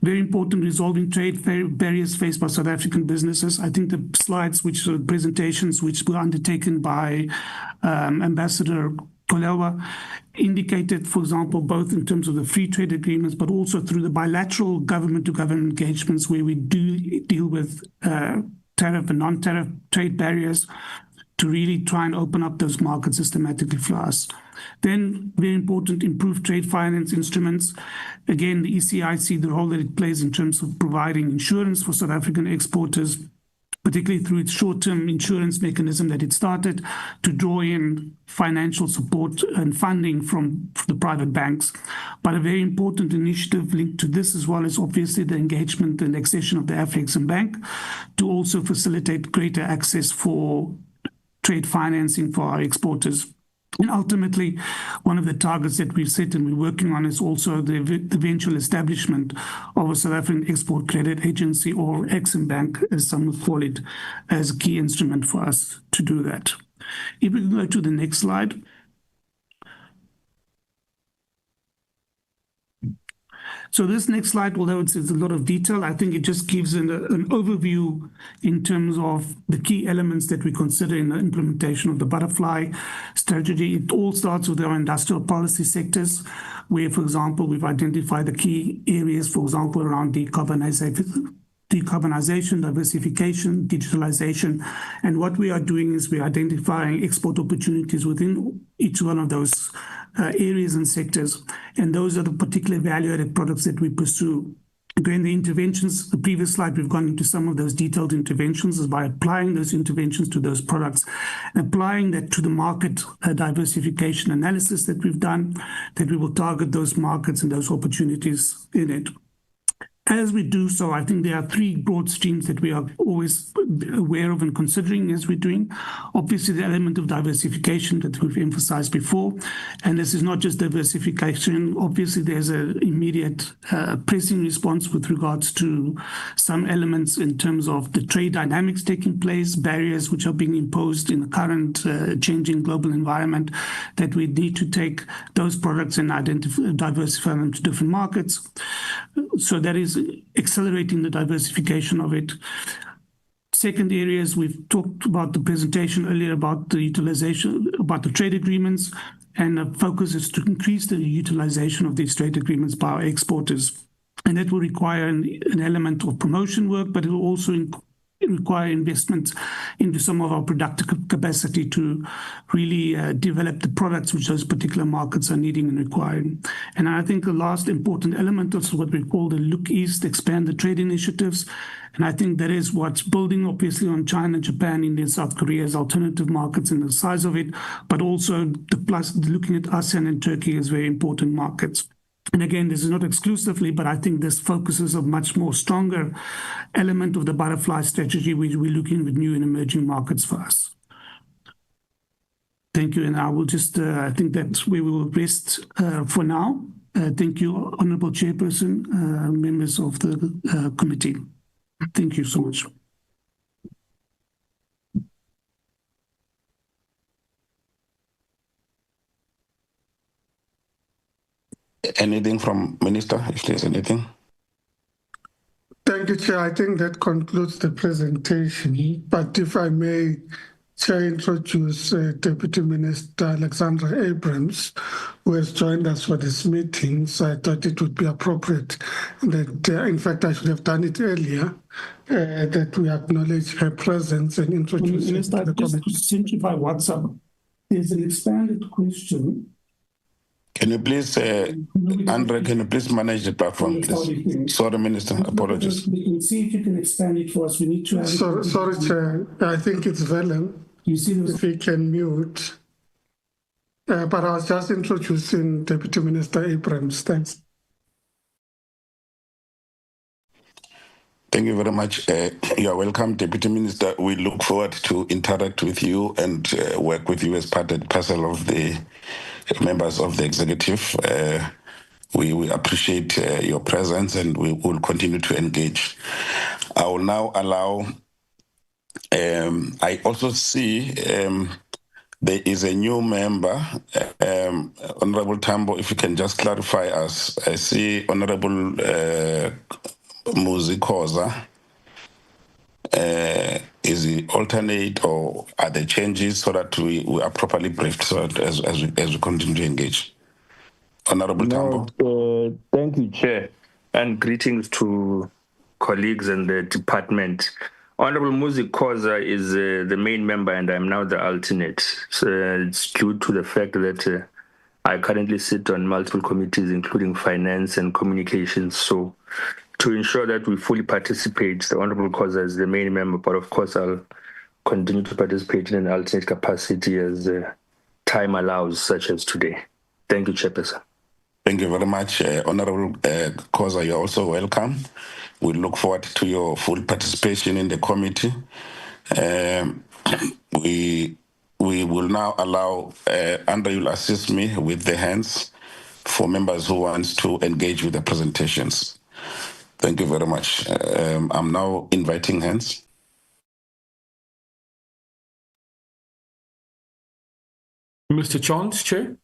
Very important, resolving trade barriers faced by South African businesses. I think the slides, which are presentations which were undertaken by Ambassador Kolewa, indicated, for example, both in terms of the free trade agreements, but also through the bilateral government-to-government engagements where we do deal with tariff and non-tariff trade barriers to really try and open up those markets systematically for us. Then, very important, improved trade finance instruments. Again, the ECIC, the role that it plays in terms of providing insurance for South African exporters, particularly through its short-term insurance mechanism that it started to draw in financial support and funding from the private banks. But a very important initiative linked to this, as well as obviously the engagement and accession of the Afrexim Bank, to also facilitate greater access for trade financing for our exporters. And ultimately, one of the targets that we've set and we're working on is also the eventual establishment of a South African Export Credit Agency, or Exim Bank, as some would call it, as a key instrument for us to do that. If we can go to the next slide. So this next slide, although it's a lot of detail, I think it just gives an overview in terms of the key elements that we consider in the implementation of the butterfly strategy. It all starts with our industrial policy sectors, where, for example, we've identified the key areas, for example, around decarbonization, diversification, digitalization. And what we are doing is we're identifying export opportunities within each one of those areas and sectors. And those are the particular value-added products that we pursue. Again, the interventions, the previous slide, we've gone into some of those detailed interventions, is by applying those interventions to those products, and applying that to the market diversification analysis that we've done, that we will target those markets and those opportunities in it. As we do so, I think there are three broad streams that we are always aware of and considering as we're doing. Obviously, the element of diversification that we've emphasized before. And this is not just diversification. Obviously, there's an immediate pressing response with regards to some elements in terms of the trade dynamics taking place, barriers which are being imposed in the current changing global environment, that we need to take those products and diversify them to different markets. So that is accelerating the diversification of it. Second areas, we've talked about the presentation earlier about the utilization, about the trade agreements, and the focus is to increase the utilization of these trade agreements by our exporters. And that will require an element of promotion work, but it will also require investment into some of our productive capacity to really develop the products which those particular markets are needing and requiring. And I think the last important element is what we call the Look East, expand the trade initiatives. And I think that is what's building obviously on China, Japan, India, South Korea as alternative markets and the size of it, but also looking at ASEAN and Turkey as very important markets. And again, this is not exclusively, but I think this focuses a much more stronger element of the butterfly strategy, which we're looking with new and emerging markets for us. Thank you, and I will just, I think that we will rest for now. Thank you, Honourable Chairperson, members of the committee. Thank you so much. Anything from Minister, if there's anything? Thank you, Chair. I think that concludes the presentation. But if I may, Chair, introduce Deputy Minister Alexandra Abrams, who has joined us for this meeting. So I thought it would be appropriate that, in fact, I should have done it earlier, that we acknowledge her presence and introduce her to the committee. Just to simplify WhatsApp, there's an expanded question. Can you please, Andre, can you please manage the platform, please? Sorry, Minister, apologies. We can see if you can expand it for us. We need to have Sorry, Chair. I think it's Velen. You see if he can mute. But I was just introducing Deputy Minister Abrams. Thanks. Thank you very much. You are welcome, Deputy Minister. We look forward to interact with you and work with you as part and parcel of the members of the executive. We appreciate your presence and we will continue to engage. I will now allow, I also see there is a new member, Honorable Tambo, if you can just clarify us. I see Honorable Muzikoza. Is it alternate or are there changes so that we are properly briefed so that as we continue to engage? Honorable Tambo. Thank you, Chair, and greetings to colleagues and the department. Honorable Muzi Koza is the main member and I'm now the alternate. So it's due to the fact that I currently sit on multiple committees, including finance and communications. So to ensure that we fully participate, the Honorable Koza is the main member, but of course I'll continue to participate in an alternate capacity as time allows, such as today. Thank you, Chairperson. Thank you very much, Honorable Koza. You're also welcome. We look forward to your full participation in the committee. We will now allow, Andrew, you'll assist me with the hands for members who want to engage with the presentations. Thank you very much. I'm now inviting hands. Mr. Chance, Chair.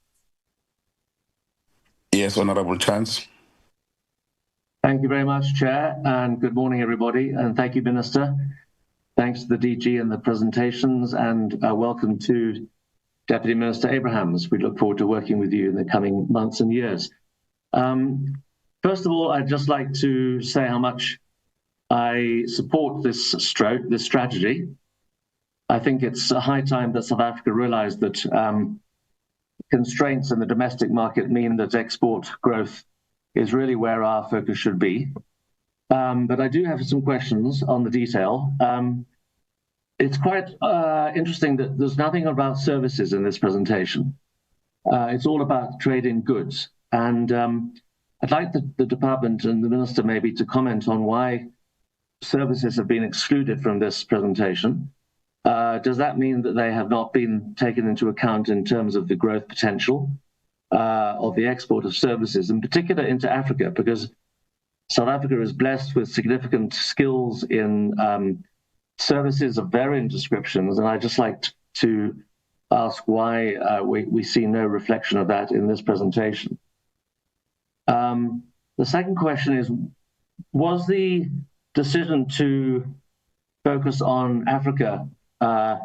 Yes, Honorable Chance. Thank you very much, Chair, and good morning, everybody. And thank you, Minister. Thanks to the DG and the presentations, and welcome to Deputy Minister Abrahams. We look forward to working with you in the coming months and years. First of all, I'd just like to say how much I support this strategy. I think it's a high time that South Africa realized that constraints in the domestic market mean that export growth is really where our focus should be. But I do have some questions on the detail. It's quite interesting that there's nothing about services in this presentation. It's all about trade in goods. And I'd like the department and the minister maybe to comment on why services have been excluded from this presentation. Does that mean that they have not been taken into account in terms of the growth potential of the export of services, in particular into Africa? Because South Africa is blessed with significant skills in services of varying descriptions, and I'd just like to ask why we see no reflection of that in this presentation. The second question is, was the decision to focus on Africa a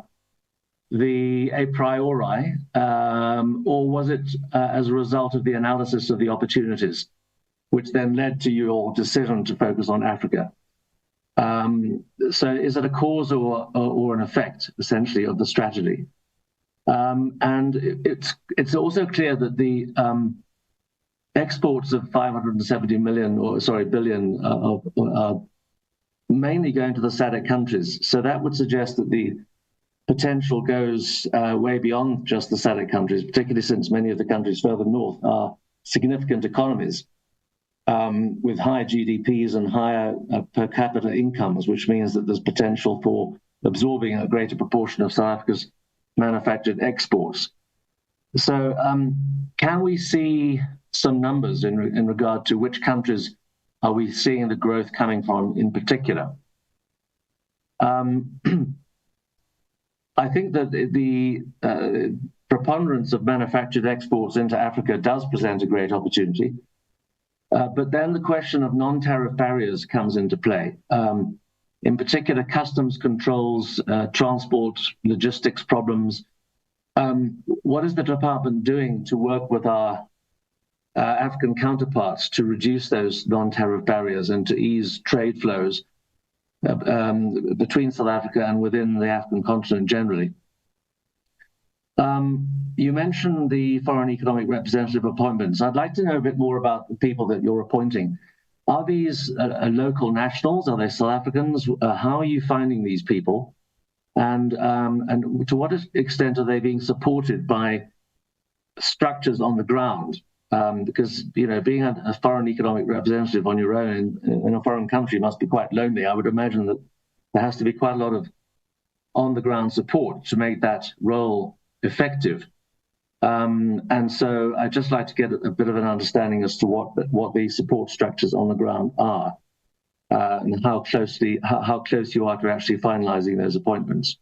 priori, or was it as a result of the analysis of the opportunities, which then led to your decision to focus on Africa? So is it a cause or an effect, essentially, of the strategy? And it's also clear that the exports of 570 billion are mainly going to the SADC countries. So that would suggest that the potential goes way beyond just the SADC countries, particularly since many of the countries further north are significant economies with high GDPs and higher per capita incomes, which means that there's potential for absorbing a greater proportion of South Africa's manufactured exports. So can we see some numbers in regard to which countries are we seeing the growth coming from in particular? I think that the preponderance of manufactured exports into Africa does present a great opportunity. But then the question of non-tariff barriers comes into play. In particular, customs controls, transport, logistics problems. What is the department doing to work with our African counterparts to reduce those non-tariff barriers and to ease trade flows between South Africa and within the African continent generally? You mentioned the foreign economic representative appointments. I'd like to know a bit more about the people that you're appointing. Are these local nationals? Are they South Africans? How are you finding these people? And to what extent are they being supported by structures on the ground? Because, you know, being a foreign economic representative on your own in a foreign country must be quite lonely. I would imagine that there has to be quite a lot of on-the-ground support to make that role effective. And so I'd just like to get a bit of an understanding as to what the support structures on the ground are, and how close you are to actually finalizing those appointments.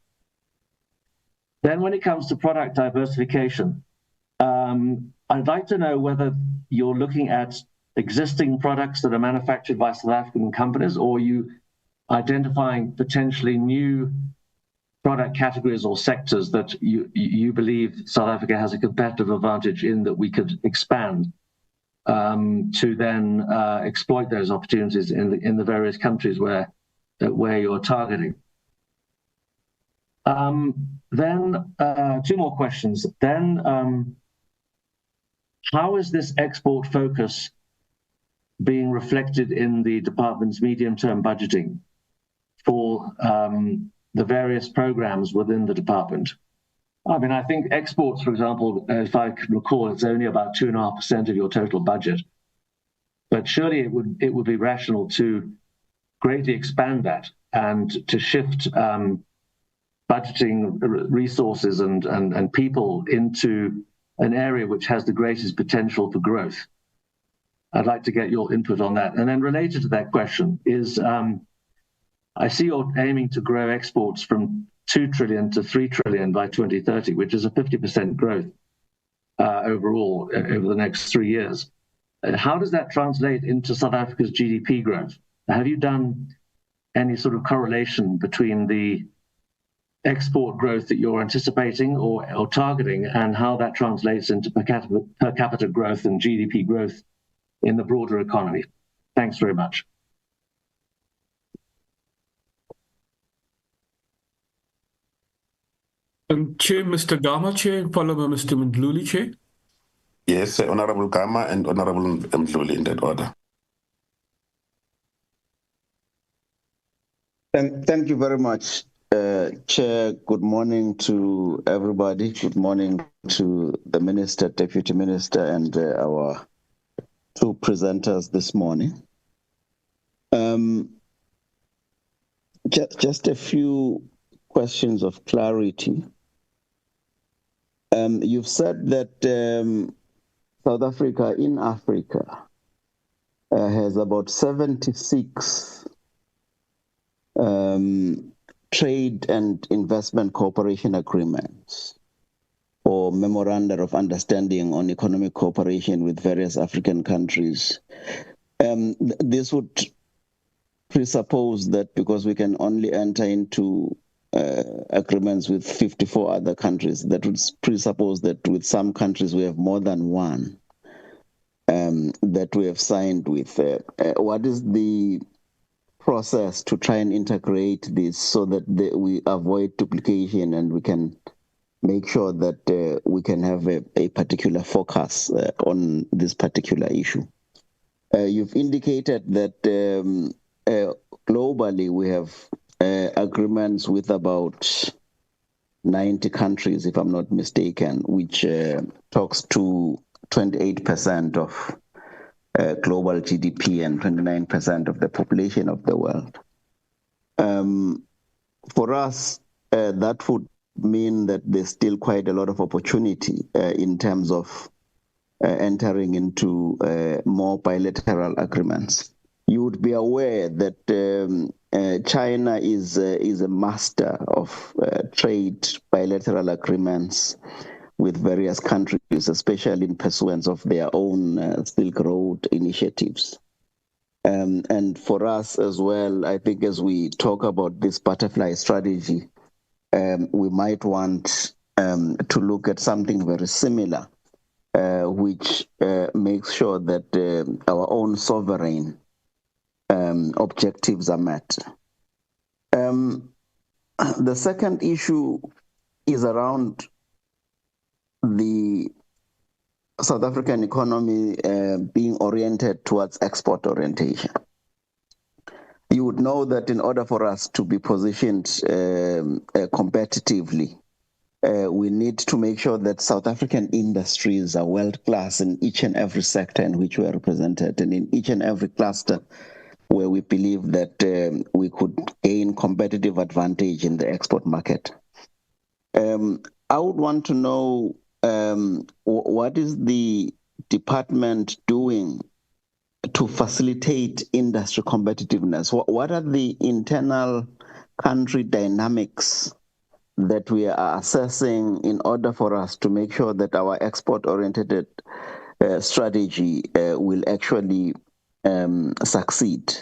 Then when it comes to product diversification, I'd like to know whether you're looking at existing products that are manufactured by South African companies, or are you identifying potentially new product categories or sectors that you believe South Africa has a competitive advantage in, that we could expand to then exploit those opportunities in the various countries where you're targeting. Then two more questions. Then how is this export focus being reflected in the department's medium-term budgeting for the various programs within the department? I mean, I think exports, for example, if I can recall, it's only about 2.5% of your total budget. But surely it would be rational to greatly expand that and to shift budgeting resources and people into an area which has the greatest potential for growth. I'd like to get your input on that. And then related to that question is, I see you're aiming to grow exports from 2 trillion to 3 trillion by 2030, which is a 50% growth overall over the next 3 years. How does that translate into South Africa's GDP growth? Have you done any sort of correlation between the export growth that you're anticipating or targeting, and how that translates into per capita growth and GDP growth in the broader economy? Thanks very much. Chair, Mr. Gama, Chair, followed by Mr. Mdluli, Chair. Yes, Honorable Gama and Honorable Mdluli, in that order. Thank you very much, Chair. Good morning to everybody. Good morning to the Minister, Deputy Minister, and our two presenters this morning. Just a few questions of clarity. You've said that South Africa in Africa has about 76 trade and investment cooperation agreements or memoranda of understanding on economic cooperation with various African countries. This would presuppose that because we can only enter into agreements with 54 other countries, that would presuppose that with some countries we have more than one that we have signed with. What is the process to try and integrate this so that we avoid duplication and we can make sure that we can have a particular focus on this particular issue? You've indicated that globally we have agreements with about 90 countries, if I'm not mistaken, which talks to 28% of global GDP and 29% of the population of the world. For us, that would mean that there's still quite a lot of opportunity in terms of entering into more bilateral agreements. You would be aware that China is a master of trade bilateral agreements with various countries, especially in pursuance of their own Silk Road initiatives. And for us as well, I think as we talk about this butterfly strategy, we might want to look at something very similar, which makes sure that our own sovereign objectives are met. The second issue is around the South African economy being oriented towards export orientation. You would know that in order for us to be positioned competitively, we need to make sure that South African industries are world-class in each and every sector in which we are represented, and in each and every cluster where we believe that we could gain competitive advantage in the export market. I would want to know what is the department doing to facilitate industry competitiveness? What are the internal country dynamics that we are assessing in order for us to make sure that our export-oriented strategy will actually succeed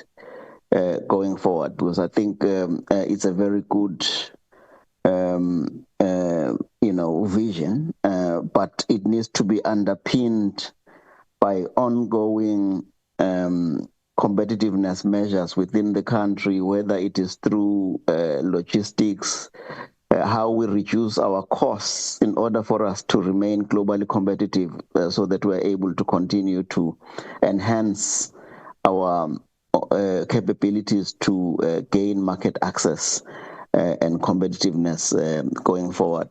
going forward? Because I think it's a very good vision, but it needs to be underpinned by ongoing competitiveness measures within the country, whether it is through logistics, how we reduce our costs in order for us to remain globally competitive, so that we're able to continue to enhance our capabilities to gain market access and competitiveness going forward.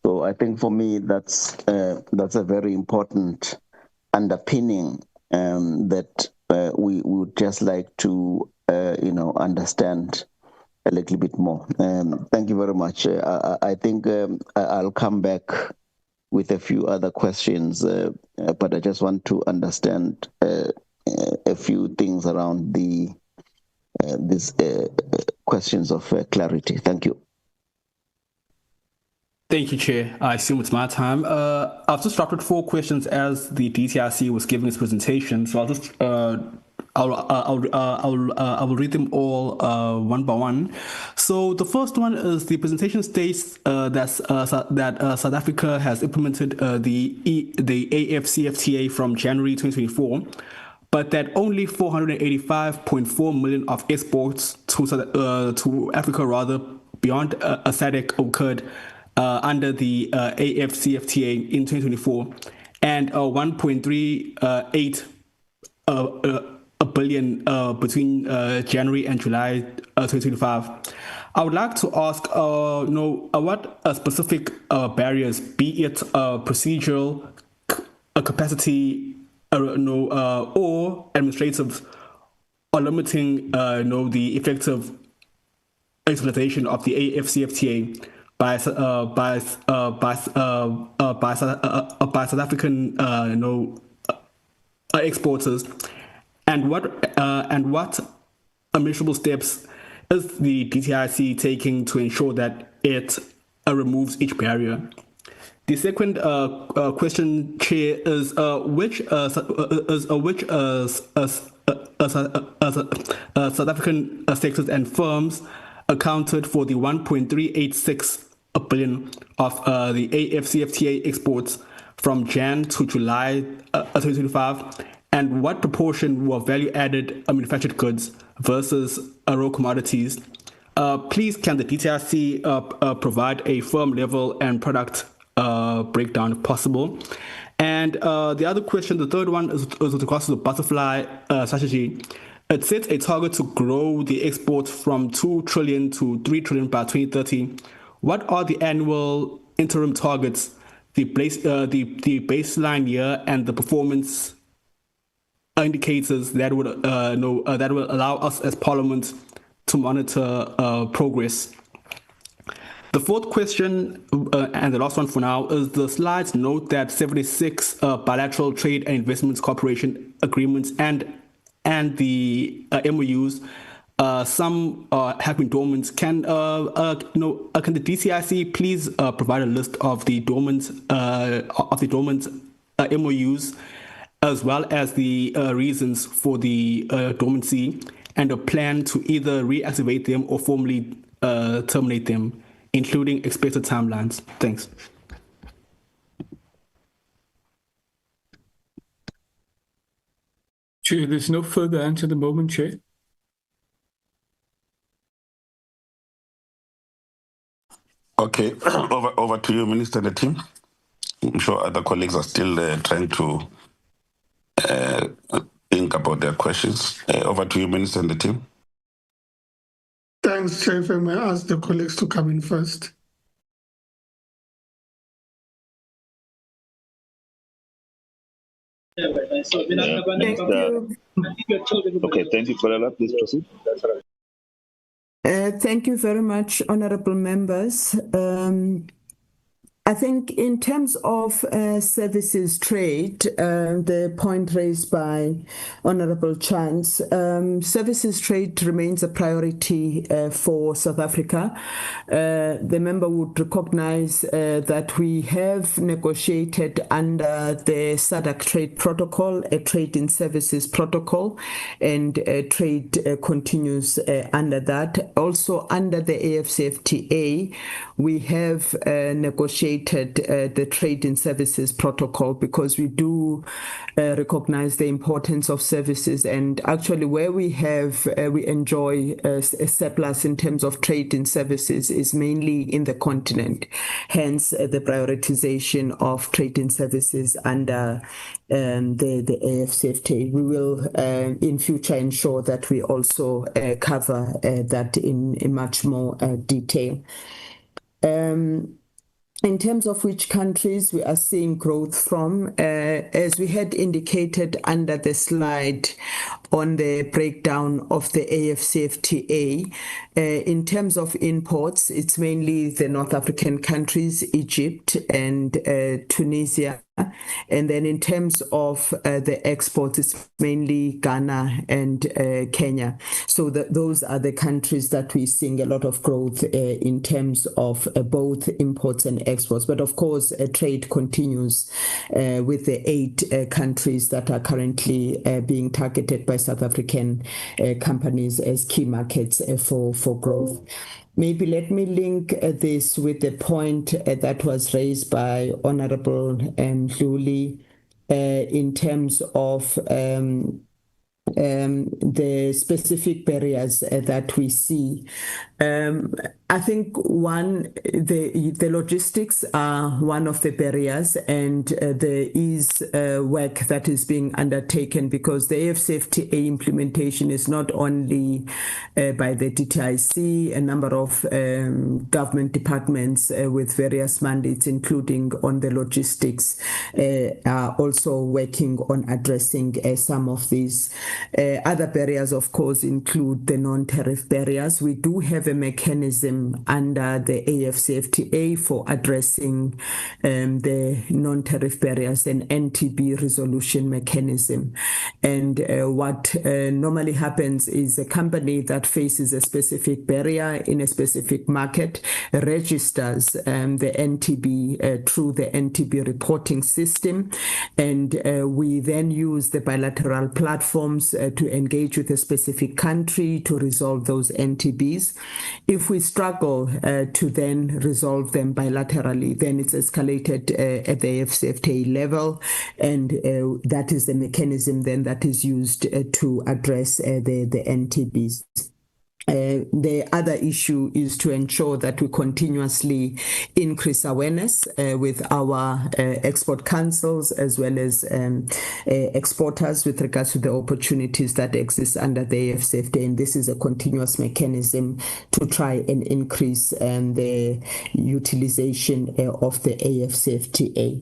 So I think for me that's a very important underpinning that we would just like to understand a little bit more. Thank you very much. I think I'll come back with a few other questions, but I just want to understand a few things around these questions of clarity. Thank you. Thank you, Chair. I assume it's my time. I've just drafted 4 questions as the DTIC was giving its presentation, so I'll just I will read them all one by one. So the first one is the presentation states that South Africa has implemented the AFCFTA from January 2024, but that only 485.4 million of exports to Africa beyond SADC occurred under the AFCFTA in 2024, and 1.38 billion between January and July 2025. I would like to ask, what specific barriers, be it procedural, capacity, or administrative, are limiting the effective implementation of the AFCFTA by South African exporters, and what measurable steps is the DTIC taking to ensure that it removes each barrier? The second question, Chair, is which South African sectors and firms accounted for the 1.386 billion of the AFCFTA exports from Jan to July 2025, and what proportion were value-added manufactured goods versus raw commodities? Please, can the DTIC provide a firm level and product breakdown if possible? And the other question, the third one, is with regards to the butterfly strategy. It sets a target to grow the exports from 2 trillion to 3 trillion by 2030. What are the annual interim targets, the baseline year, and the performance indicators that would allow us as Parliament to monitor progress? The fourth question, and the last one for now, is the slides note that 76 bilateral trade and investments cooperation agreements and the MOUs, some have been dormant. Can the DCIC please provide a list of the dormant MOUs, as well as the reasons for the dormancy, and a plan to either reactivate them or formally terminate them, including expected timelines? Thanks. Chair, there's no further answer at the moment, Chair. Okay, over to you, Minister, and the team. I'm sure other colleagues are still trying to think about their questions. Over to you, Minister, and the team. Thanks, Chair. If I may ask the colleagues to come in first. Thank you. Okay, thank you, Kolala. Please proceed. Thank you very much, honorable members. I think in terms of services trade, the point raised by Honorable Chance, services trade remains a priority for South Africa. The member would recognize that we have negotiated under the SADC trade protocol, a trade in services protocol, and trade continues under that. Also under the AFCFTA, we have negotiated the trade in services protocol because we do recognize the importance of services, and actually where we enjoy a surplus in terms of trade in services is mainly in the continent, hence the prioritization of trade in services under the AFCFTA. We will in future ensure that we also cover that in much more detail. In terms of which countries we are seeing growth from, as we had indicated under the slide on the breakdown of the AFCFTA, in terms of imports, it's mainly the North African countries, Egypt and Tunisia. And then in terms of the exports, it's mainly Ghana and Kenya. So those are the countries that we're seeing a lot of growth in terms of both imports and exports. But of course, trade continues with the 8 countries that are currently being targeted by South African companies as key markets for growth. Maybe let me link this with the point that was raised by Honorable Ndluli in terms of the specific barriers that we see. I think the logistics are one of the barriers, and there is work that is being undertaken because the AFCFTA implementation is not only by the DTIC, a number of government departments with various mandates, including on the logistics, are also working on addressing some of these. Other barriers, of course, include the non-tariff barriers. We do have a mechanism under the AFCFTA for addressing the non-tariff barriers, an NTB resolution mechanism. And what normally happens is a company that faces a specific barrier in a specific market registers the NTB through the NTB reporting system, and we then use the bilateral platforms to engage with a specific country to resolve those NTBs. If we struggle to then resolve them bilaterally, then it's escalated at the AFCFTA level, and that is the mechanism then that is used to address the NTBs. The other issue is to ensure that we continuously increase awareness with our export councils as well as exporters with regards to the opportunities that exist under the AFCFTA. And this is a continuous mechanism to try and increase the utilization of the AFCFTA.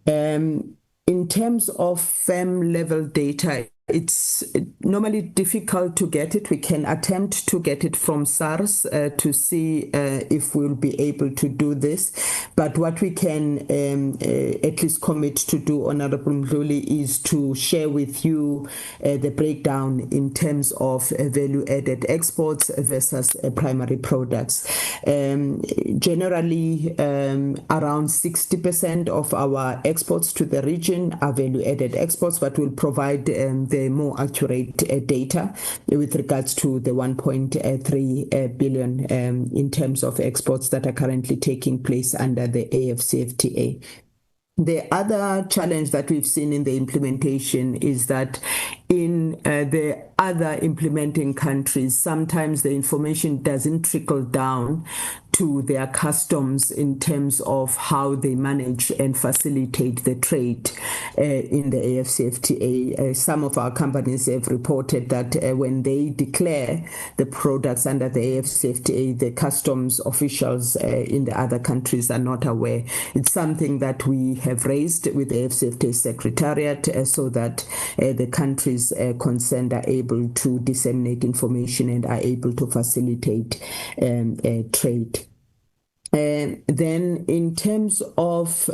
In terms of firm level data, it's normally difficult to get it. We can attempt to get it from SARS to see if we'll be able to do this. But what we can at least commit to do, Honorable Mdluli, is to share with you the breakdown in terms of value-added exports versus primary products. Generally, around 60% of our exports to the region are value-added exports, but we'll provide the more accurate data with regards to the 1.3 billion in terms of exports that are currently taking place under the AFCFTA. The other challenge that we've seen in the implementation is that in the other implementing countries, sometimes the information doesn't trickle down to their customs in terms of how they manage and facilitate the trade in the AFCFTA. Some of our companies have reported that when they declare the products under the AFCFTA, the customs officials in the other countries are not aware. It's something that we have raised with the AFCFTA Secretariat so that the countries concerned are able to disseminate information and are able to facilitate trade. Then in terms of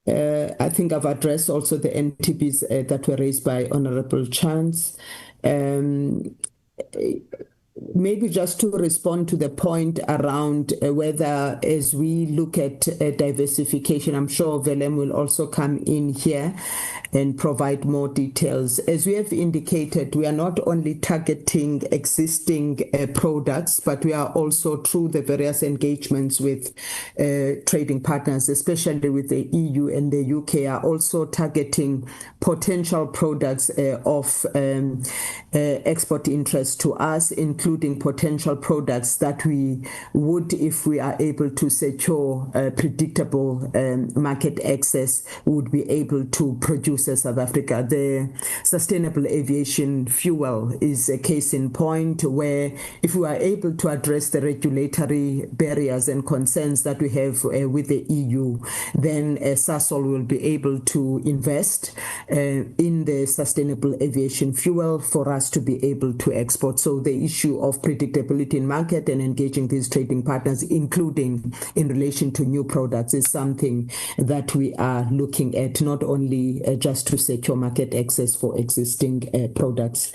I think I've addressed also the NTBs that were raised by Honorable Chance. Maybe just to respond to the point around whether, as we look at diversification, I'm sure Velem will also come in here and provide more details. As we have indicated, we are not only targeting existing products, but we are also, through the various engagements with trading partners, especially with the EU and the UK, are also targeting potential products of export interest to us, including potential products that we would, if we are able to secure predictable market access, would be able to produce as South Africa. The sustainable aviation fuel is a case in point where, if we are able to address the regulatory barriers and concerns that we have with the EU, then Sasol will be able to invest in the sustainable aviation fuel for us to be able to export. So the issue of predictability in market and engaging these trading partners, including in relation to new products, is something that we are looking at, not only just to secure market access for existing products.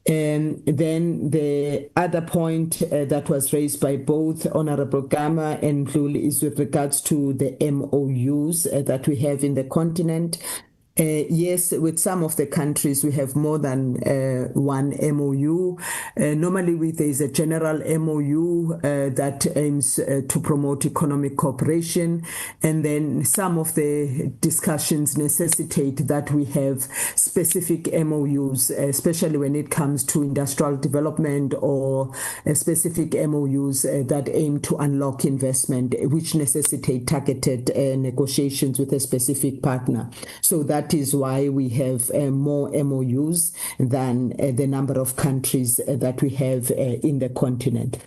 And then the other point that was raised by both Honorable Gama and Mdluli is with regards to the MOUs that we have in the continent. Yes, with some of the countries, we have more than one MOU. Normally, there is a general MOU that aims to promote economic cooperation. And then some of the discussions necessitate that we have specific MOUs, especially when it comes to industrial development, or specific MOUs that aim to unlock investment, which necessitate targeted negotiations with a specific partner. So that is why we have more MOUs than the number of countries that we have in the continent.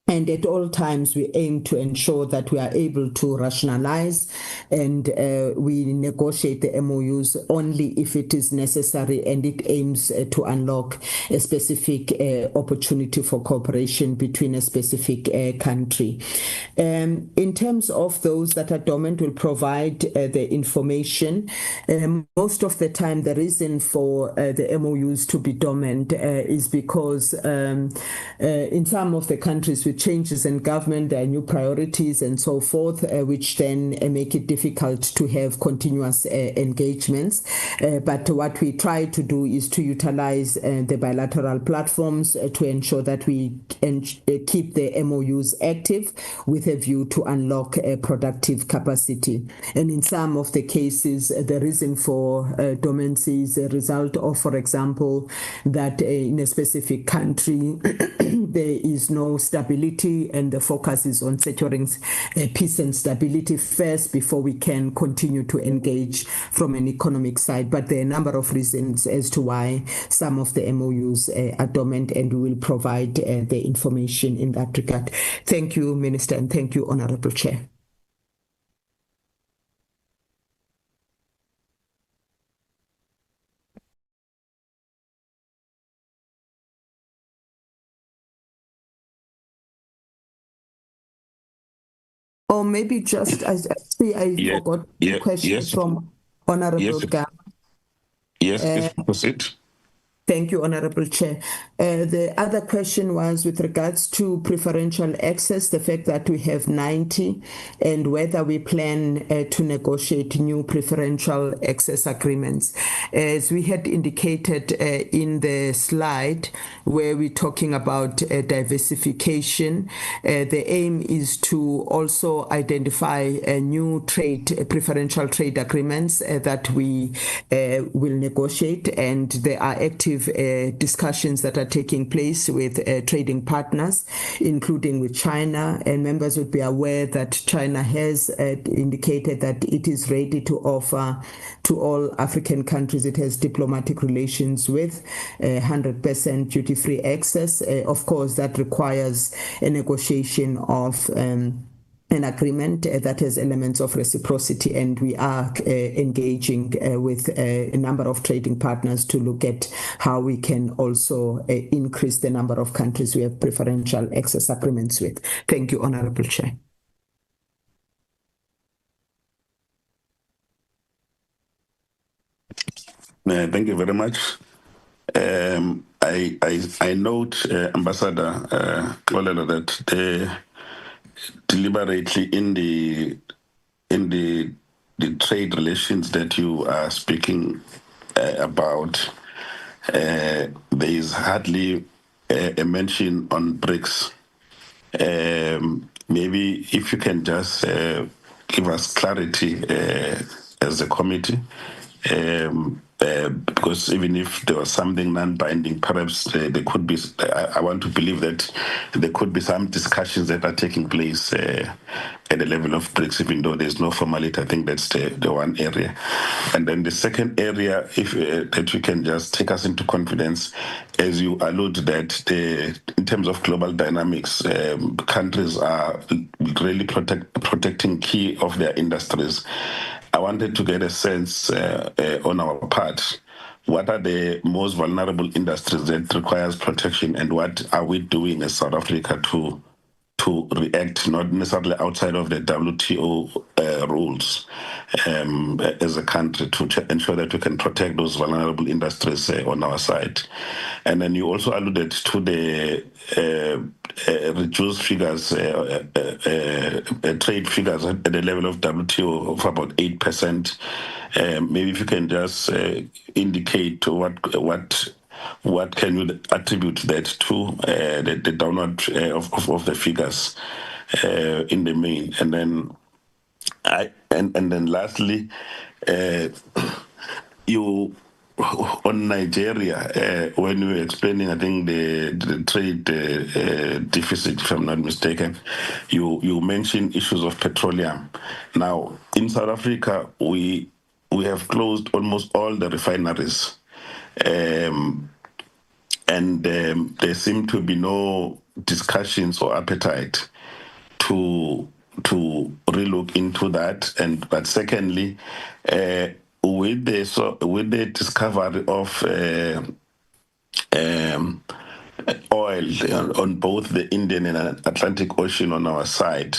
And at all times, we aim to ensure that we are able to rationalize and we negotiate the MOUs only if it is necessary and it aims to unlock a specific opportunity for cooperation between a specific country. In terms of those that are dormant, will provide the information. Most of the time, the reason for the MOUs to be dormant is because in some of the countries with changes in government, there are new priorities and so forth, which then make it difficult to have continuous engagements. But what we try to do is to utilize the bilateral platforms to ensure that we keep the MOUs active with a view to unlock productive capacity. And in some of the cases, the reason for dormancy is a result of, for example, that in a specific country, there is no stability, and the focus is on securing peace and stability first before we can continue to engage from an economic side. But there are a number of reasons as to why some of the MOUs are dormant, and we will provide the information in that regard. Thank you, Minister, and thank you, Honorable Chair. Or maybe just, I see I forgot the question yes. from Honorable Yes, Gama. yes, proceed. Thank you, Honorable Chair. The other question was with regards to preferential access, the fact that we have 90 and whether we plan to negotiate new preferential access agreements. As we had indicated in the slide where we're talking about diversification, the aim is to also identify new preferential trade agreements that we will negotiate, and there are active discussions that are taking place with trading partners, including with China, and members would be aware that China has indicated that it is ready to offer to all African countries it has diplomatic relations with 100% duty-free access. Of course, that requires a negotiation of an agreement that has elements of reciprocity, and we are engaging with a number of trading partners to look at how we can also increase the number of countries we have preferential access agreements with. Thank you, Honorable Chair. Thank you very much. I note, Ambassador Kolelo, that deliberately in the trade relations that you are speaking about, there is hardly a mention on BRICS. Maybe if you can just give us clarity as a committee, because even if there was something non-binding, perhaps there could be, I want to believe that there could be some discussions that are taking place at the level of BRICS, even though there's no formality. I think that's the one area. And then the second area, if that you can just take us into confidence, as you allude that in terms of global dynamics, countries are really protecting key of their industries. I wanted to get a sense on our part, what are the most vulnerable industries that requires protection, and what are we doing as South Africa to react, not necessarily outside of the WTO rules, as a country, to ensure that we can protect those vulnerable industries on our side. And then you also alluded to the reduced figures, trade figures at the level of WTO of about 8%. Maybe if you can just indicate what can you attribute that to, the downward of the figures in the main. And then then lastly, you on Nigeria, when you were explaining, I think the trade deficit, if I'm not mistaken, you mentioned issues of petroleum. Now in South Africa, we have closed almost all the refineries. And there seem to be no discussions or appetite to relook into that. But secondly, with the discovery of oil on both the Indian and Atlantic Ocean on our side,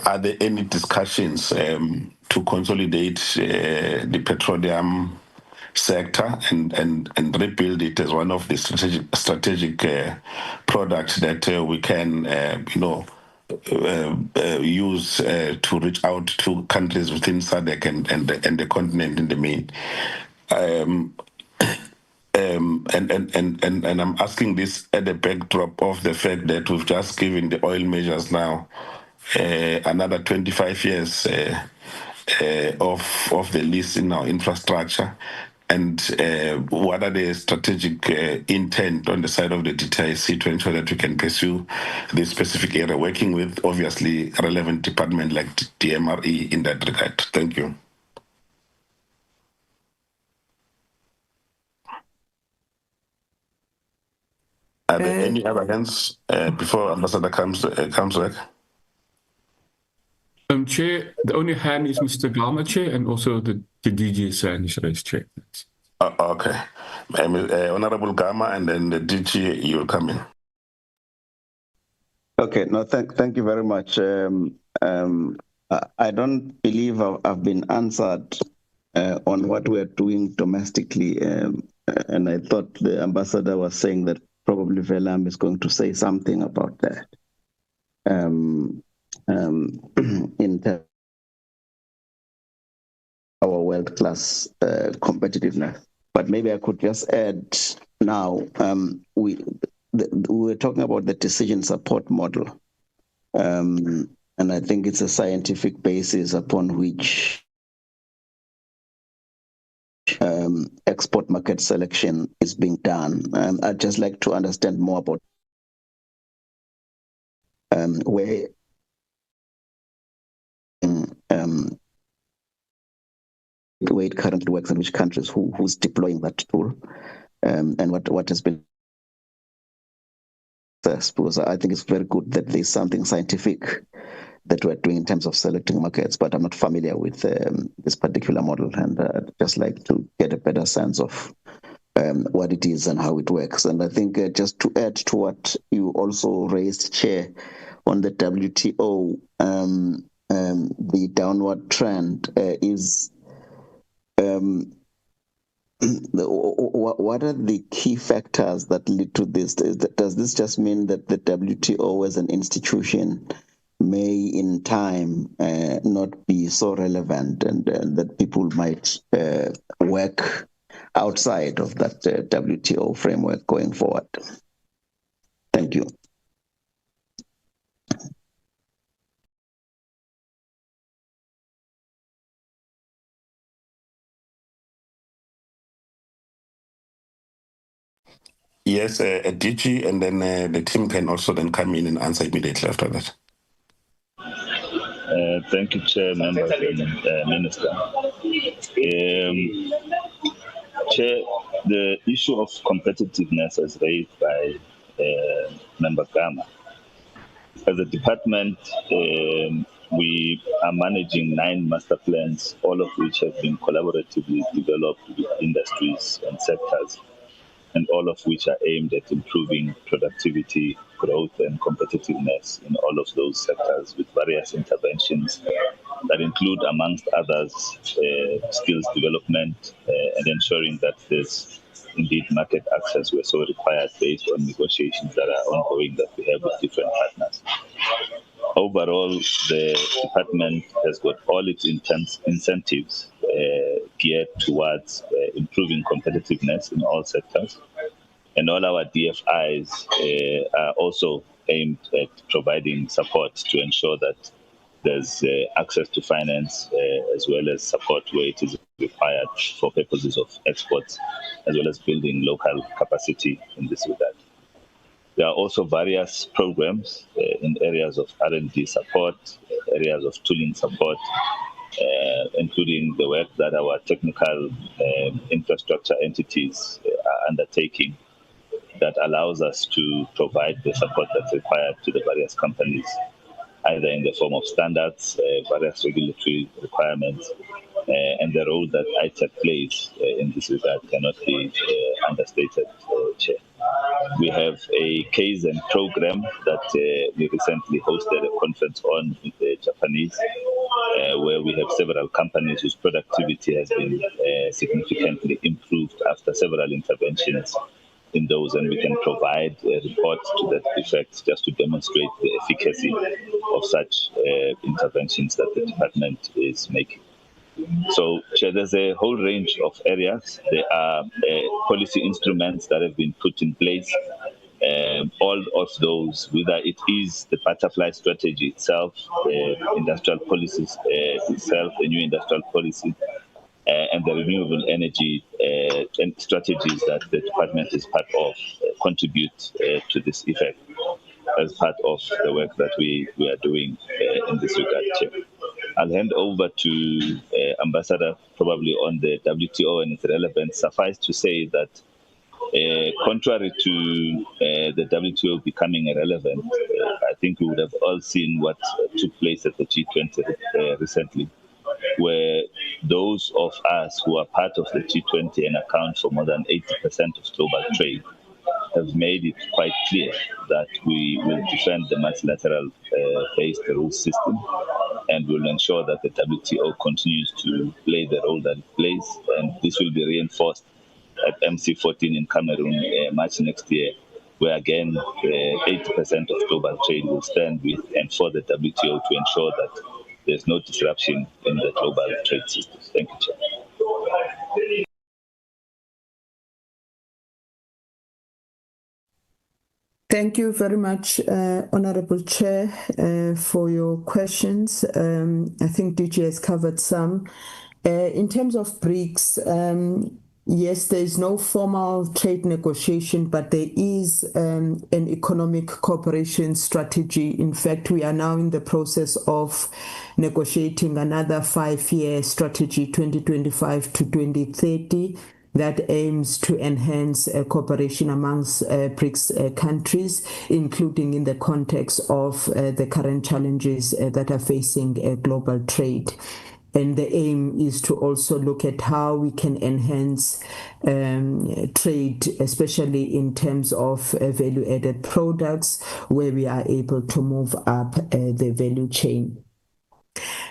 are there any discussions to consolidate the petroleum sector and rebuild it as one of the strategic products that we can use to reach out to countries within SADC and the continent in the main? And I'm asking this at the backdrop of the fact that we've just given the oil measures now another 25 years of the lease in our infrastructure. And what are the strategic intent on the side of the DTIC to ensure that we can pursue this specific area, working with obviously relevant department like DMRE in that regard? Thank you. Are there any other hands before Ambassador comes back? Chair, the only hand is Mr. Gama, Chair, and also the DG's hand is raised, Chair. Okay. Honorable Gama, and then the DG, you'll come in. Okay, no, thank you very much. I don't believe I've been answered on what we're doing domestically. And I thought the ambassador was saying that probably Velam is going to say something about that. In terms of our world-class competitiveness. But maybe I could just add now, we were talking about the decision support model. And I think it's a scientific basis upon which export market selection is being done. I'd just like to understand more about where the way it currently works in which countries, who's deploying that tool, and what has been. Because I think it's very good that there's something scientific that we're doing in terms of selecting markets, but I'm not familiar with this particular model, and I'd just like to get a better sense of what it is and how it works. And I think just to add to what you also raised, Chair, on the WTO, the downward trend is what are the key factors that lead to this? Does this just mean that the WTO as an institution may in time not be so relevant, and that people might work outside of that WTO framework going forward? Thank you. Yes, DG, and then the team can also then come in and answer immediately after that. Thank you, Chair, members, and Minister. Chair, the issue of competitiveness as raised by Member Gama. As a department, we are managing 9 master plans, all of which have been collaboratively developed with industries and sectors, and all of which are aimed at improving productivity, growth, and competitiveness in all of those sectors with various interventions that include, amongst others, skills development and ensuring that there's indeed market access where so required based on negotiations that are ongoing that we have with different partners. Overall, the department has got all its incentives geared towards improving competitiveness in all sectors. And all our DFIs are also aimed at providing support to ensure that there's access to finance as well as support where it is required for purposes of exports, as well as building local capacity in this regard. There are also various programs in areas of R&D support, areas of tooling support, including the work that our technical infrastructure entities are undertaking that allows us to provide the support that's required to the various companies, either in the form of standards, various regulatory requirements, and the role that ITEC plays in this regard cannot be understated, Chair. We have a case and program that we recently hosted a conference on with the Japanese, where we have several companies whose productivity has been significantly improved after several interventions in those, and we can provide a report to that effect just to demonstrate the efficacy of such interventions that the department is making. So, Chair, there's a whole range of areas. There are policy instruments that have been put in place. All of those, whether it is the butterfly strategy itself, industrial policies itself, the new industrial policy, and the renewable energy and strategies that the department is part of, contribute to this effect as part of the work that we are doing in this regard, Chair. I'll hand over to Ambassador probably on the WTO and its relevance. Suffice to say that contrary to the WTO becoming irrelevant, I think we would have all seen what took place at the G20 recently, where those of us who are part of the G20 and account for more than 80% of global trade have made it quite clear that we will defend the multilateral-based rules system, and will ensure that the WTO continues to play the role that it plays, and this will be reinforced at MC14 in Cameroon March next year, where again 80% of global trade will stand with and for the WTO to ensure that there's no disruption in the global trade system. Thank you, Chair. Thank you very much, Honorable Chair, for your questions. I think DG has covered some. In terms of BRICS, yes, there is no formal trade negotiation, but there is an economic cooperation strategy. In fact, we are now in the process of negotiating another 5-year strategy, 2025 to 2030, that aims to enhance cooperation amongst BRICS countries, including in the context of the current challenges that are facing global trade. And the aim is to also look at how we can enhance trade, especially in terms of value-added products, where we are able to move up the value chain.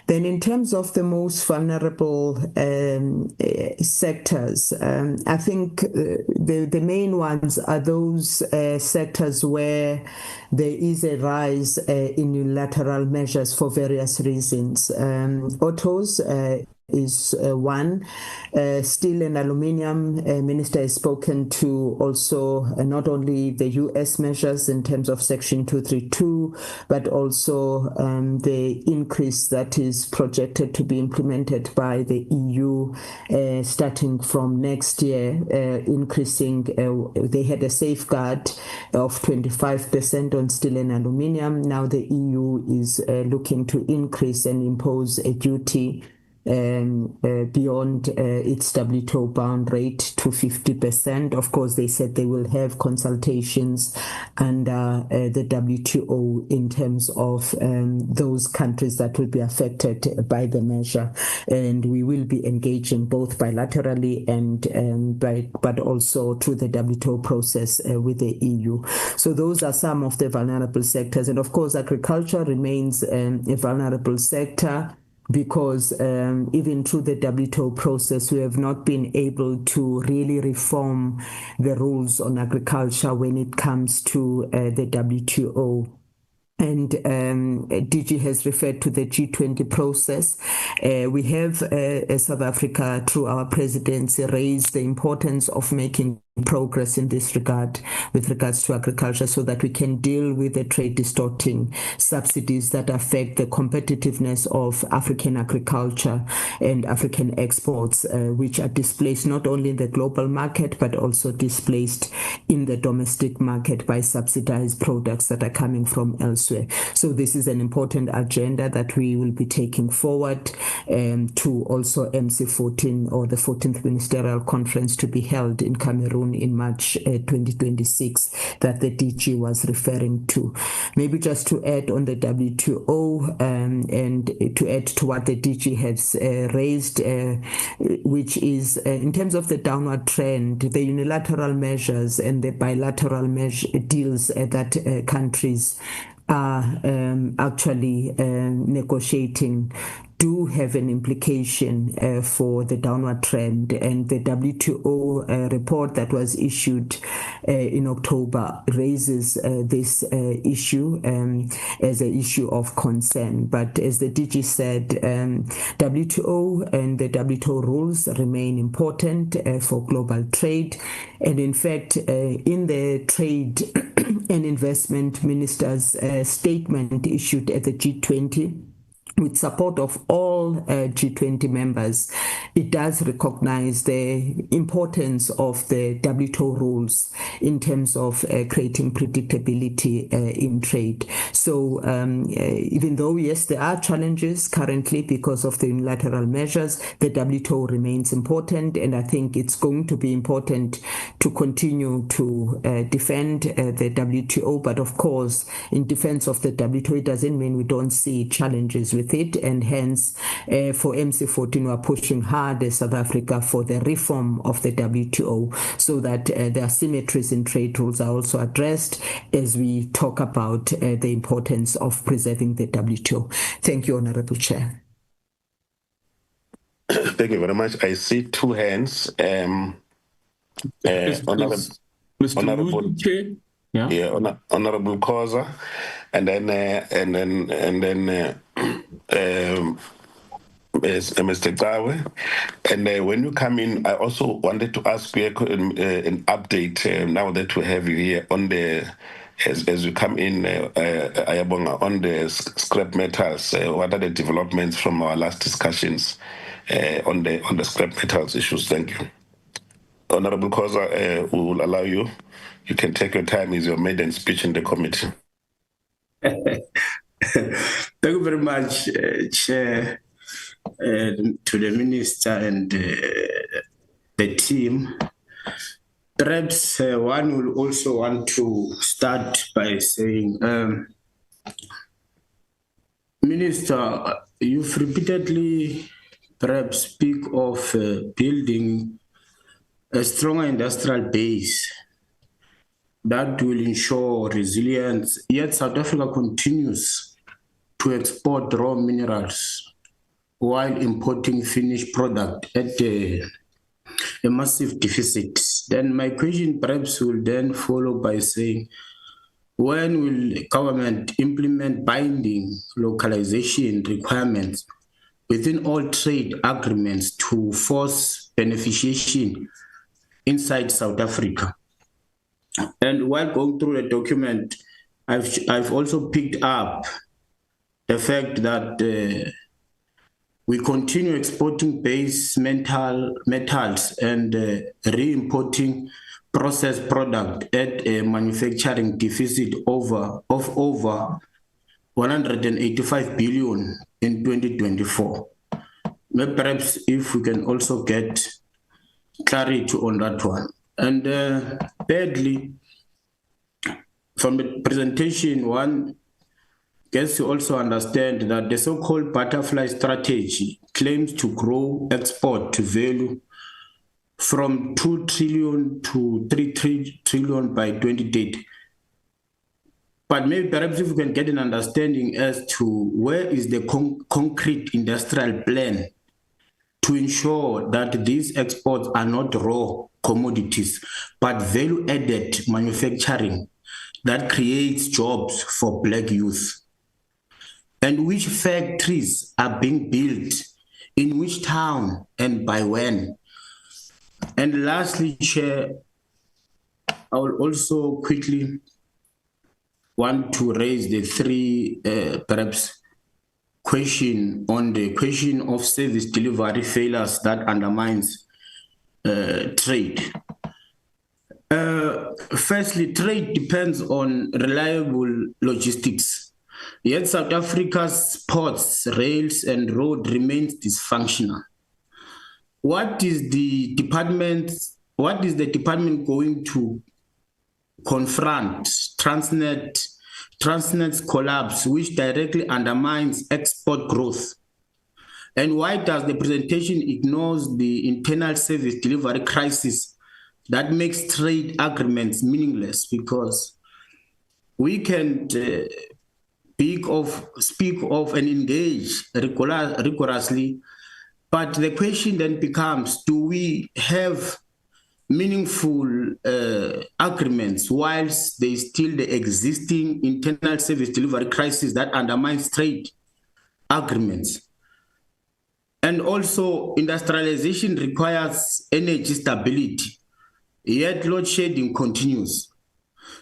Then in terms of the most vulnerable sectors, I think the main ones are those sectors where there is a rise in unilateral measures for various reasons. Autos is one. Steel and aluminium, Minister has spoken to also not only the US measures in terms of Section 232, but also the increase that is projected to be implemented by the EU starting from next year, increasing, they had a safeguard of 25% on steel and aluminium. Now the EU is looking to increase and impose a duty beyond its WTO bound rate to 50%. Of course, they said they will have consultations under the WTO in terms of those countries that will be affected by the measure. And we will be engaging both bilaterally and but also through the WTO process with the EU. So those are some of the vulnerable sectors. And of course, agriculture remains a vulnerable sector, because even through the WTO process, we have not been able to really reform the rules on agriculture when it comes to the WTO. And DG has referred to the G20 process. We have, South Africa, through our presidency, raised the importance of making progress in this regard with regards to agriculture, so that we can deal with the trade distorting subsidies that affect the competitiveness of African agriculture and African exports, which are displaced not only in the global market, but also displaced in the domestic market by subsidized products that are coming from elsewhere. So this is an important agenda that we will be taking forward to also MC14, or the 14th Ministerial Conference, to be held in Cameroon in March 2026, that the DG was referring to. Maybe just to add on the WTO and to add to what the DG has raised, which is in terms of the downward trend, the unilateral measures and the bilateral deals that countries are actually negotiating do have an implication for the downward trend. And the WTO report that was issued in October raises this issue as an issue of concern. But as the DG said, WTO and the WTO rules remain important for global trade. And in fact, in the trade and investment minister's statement issued at the G20, with support of all G20 members, it does recognize the importance of the WTO rules in terms of creating predictability in trade. So even though, yes, there are challenges currently because of the unilateral measures, the WTO remains important, and I think it's going to be important to continue to defend the WTO. But of course, in defense of the WTO, it doesn't mean we don't see challenges with it, and hence for MC14 we are pushing hard as South Africa for the reform of the WTO so that the asymmetries in trade rules are also addressed as we talk about the importance of preserving the WTO. Thank you, Honorable Chair. Thank you very much. I see two hands. Honorable Chair. Honorable Khoza, and then Mr. Tawe. And when you come in, I also wanted to ask you an update now that we have you here on the, as you come in, Ayabonga, on the scrap metals. What are the developments from our last discussions on the scrap metals issues? Thank you. Honorable Khoza, we will allow you. You can take your time. It's your maiden speech in the committee. Thank you very much, Chair, to the Minister and the team. Perhaps one will also want to start by saying, Minister, you've repeatedly perhaps speak of building a stronger industrial base that will ensure resilience, yet South Africa continues to export raw minerals while importing finished product at a massive deficit. Then my question perhaps will then follow by saying, when will the government implement binding localization requirements within all trade agreements to force beneficiation inside South Africa? And while going through the document, I've also picked up the fact that we continue exporting base metals and re-importing processed product at a manufacturing deficit of over 185 billion in 2024. Maybe perhaps if we can also get clarity on that one. And thirdly, from the presentation, one gets to also understand that the so-called butterfly strategy claims to grow export to value from 2 trillion to 3 trillion by 2030. But maybe perhaps if we can get an understanding as to where is the concrete industrial plan to ensure that these exports are not raw commodities, but value-added manufacturing that creates jobs for Black youth. And which factories are being built, in which town, and by when? And lastly, Chair, I will also quickly want to raise the three, perhaps, question on the question of service delivery failures that undermines trade. Firstly, trade depends on reliable logistics. Yet South Africa's ports, rails, and road remains dysfunctional. What is the department going to confront Transnet's collapse, which directly undermines export growth? And why does the presentation ignores the internal service delivery crisis that makes trade agreements meaningless? Because we can speak of and engage rigorously, but the question then becomes, do we have meaningful agreements whilst there is still the existing internal service delivery crisis that undermines trade agreements? And also, industrialization requires energy stability, yet load shedding continues.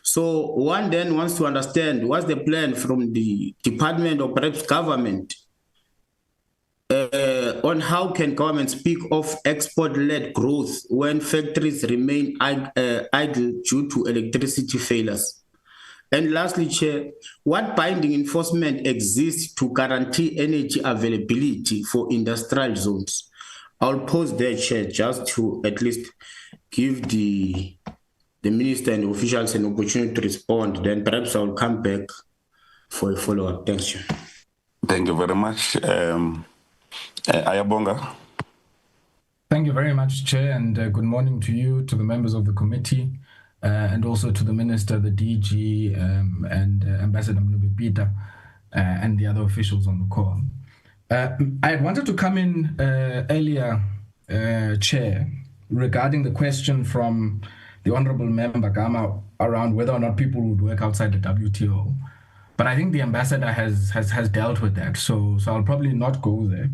So one then wants to understand what's the plan from the department or perhaps government on how can government speak of export-led growth when factories remain idle due to electricity failures? And lastly, Chair, what binding enforcement exists to guarantee energy availability for industrial zones? I'll pause there, Chair, just to at least give the Minister and officials an opportunity to respond. Then perhaps I'll come back for a follow-up. Thanks, Chair. Thank you very much. Ayabonga. Thank you very much, Chair, and good morning to you, to the members of the committee, and also to the Minister, the DG, and Ambassador Mlubipita, and the other officials on the call. I had wanted to come in earlier, Chair, regarding the question from the Honorable Member Gama around whether or not people would work outside the WTO. But I think the Ambassador has dealt with that, so I'll probably not go there.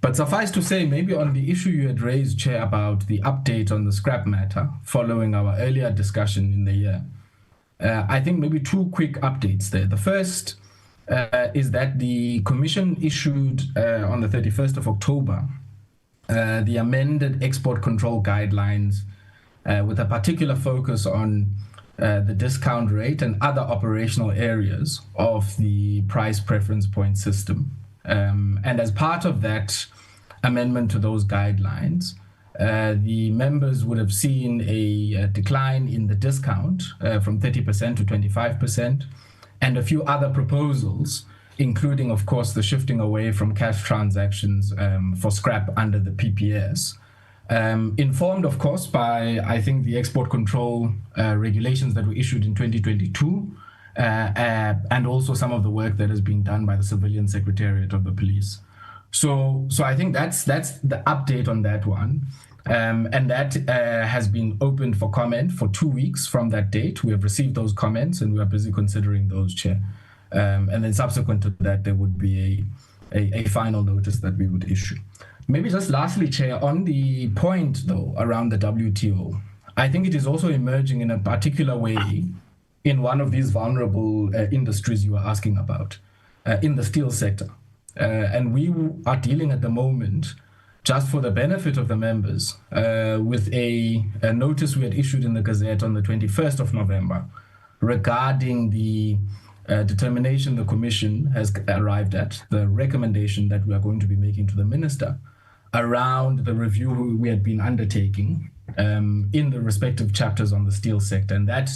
But suffice to say, maybe on the issue you had raised, Chair, about the update on the scrap matter following our earlier discussion in the year, I think maybe two quick updates there. The first is that the Commission issued on the 31st of October the amended export control guidelines with a particular focus on the discount rate and other operational areas of the price preference point system. And as part of that amendment to those guidelines, the members would have seen a decline in the discount from 30% to 25%, and a few other proposals, including, of course, the shifting away from cash transactions for scrap under the PPS. Informed, of course, by, I think, the export control regulations that were issued in 2022, and also some of the work that has been done by the Civilian Secretariat of the Police. So I think that's the update on that one. And that has been opened for comment for 2 weeks from that date. We have received those comments and we are busy considering those, Chair. And then subsequent to that, there would be a final notice that we would issue. Maybe just lastly, Chair, on the point, though, around the WTO, I think it is also emerging in a particular way in one of these vulnerable industries you are asking about, in the steel sector. And we are dealing at the moment, just for the benefit of the members, with a notice we had issued in the Gazette on the 21st of November regarding the determination the Commission has arrived at, the recommendation that we are going to be making to the Minister around the review we had been undertaking in the respective chapters on the steel sector. And that,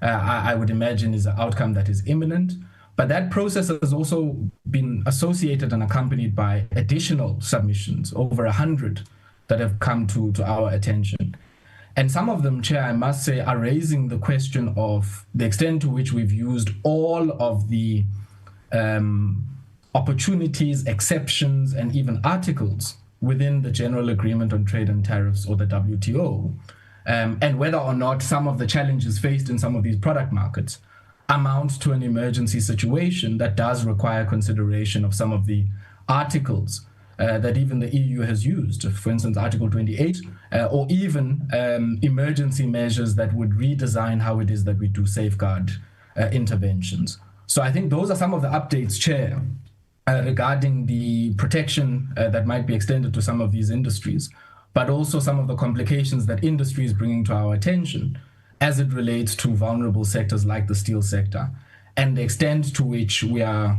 I would imagine, is an outcome that is imminent. But that process has also been associated and accompanied by additional submissions, over 100 that have come to our attention. And some of them, Chair, I must say, are raising the question of the extent to which we've used all of the opportunities, exceptions, and even articles within the General Agreement on Trade and Tariffs, or the WTO, and whether or not some of the challenges faced in some of these product markets amount to an emergency situation that does require consideration of some of the articles that even the EU has used, for instance, Article 28, or even emergency measures that would redesign how it is that we do safeguard interventions. So I think those are some of the updates, Chair, regarding the protection that might be extended to some of these industries, but also some of the complications that industry is bringing to our attention as it relates to vulnerable sectors like the steel sector, and the extent to which we are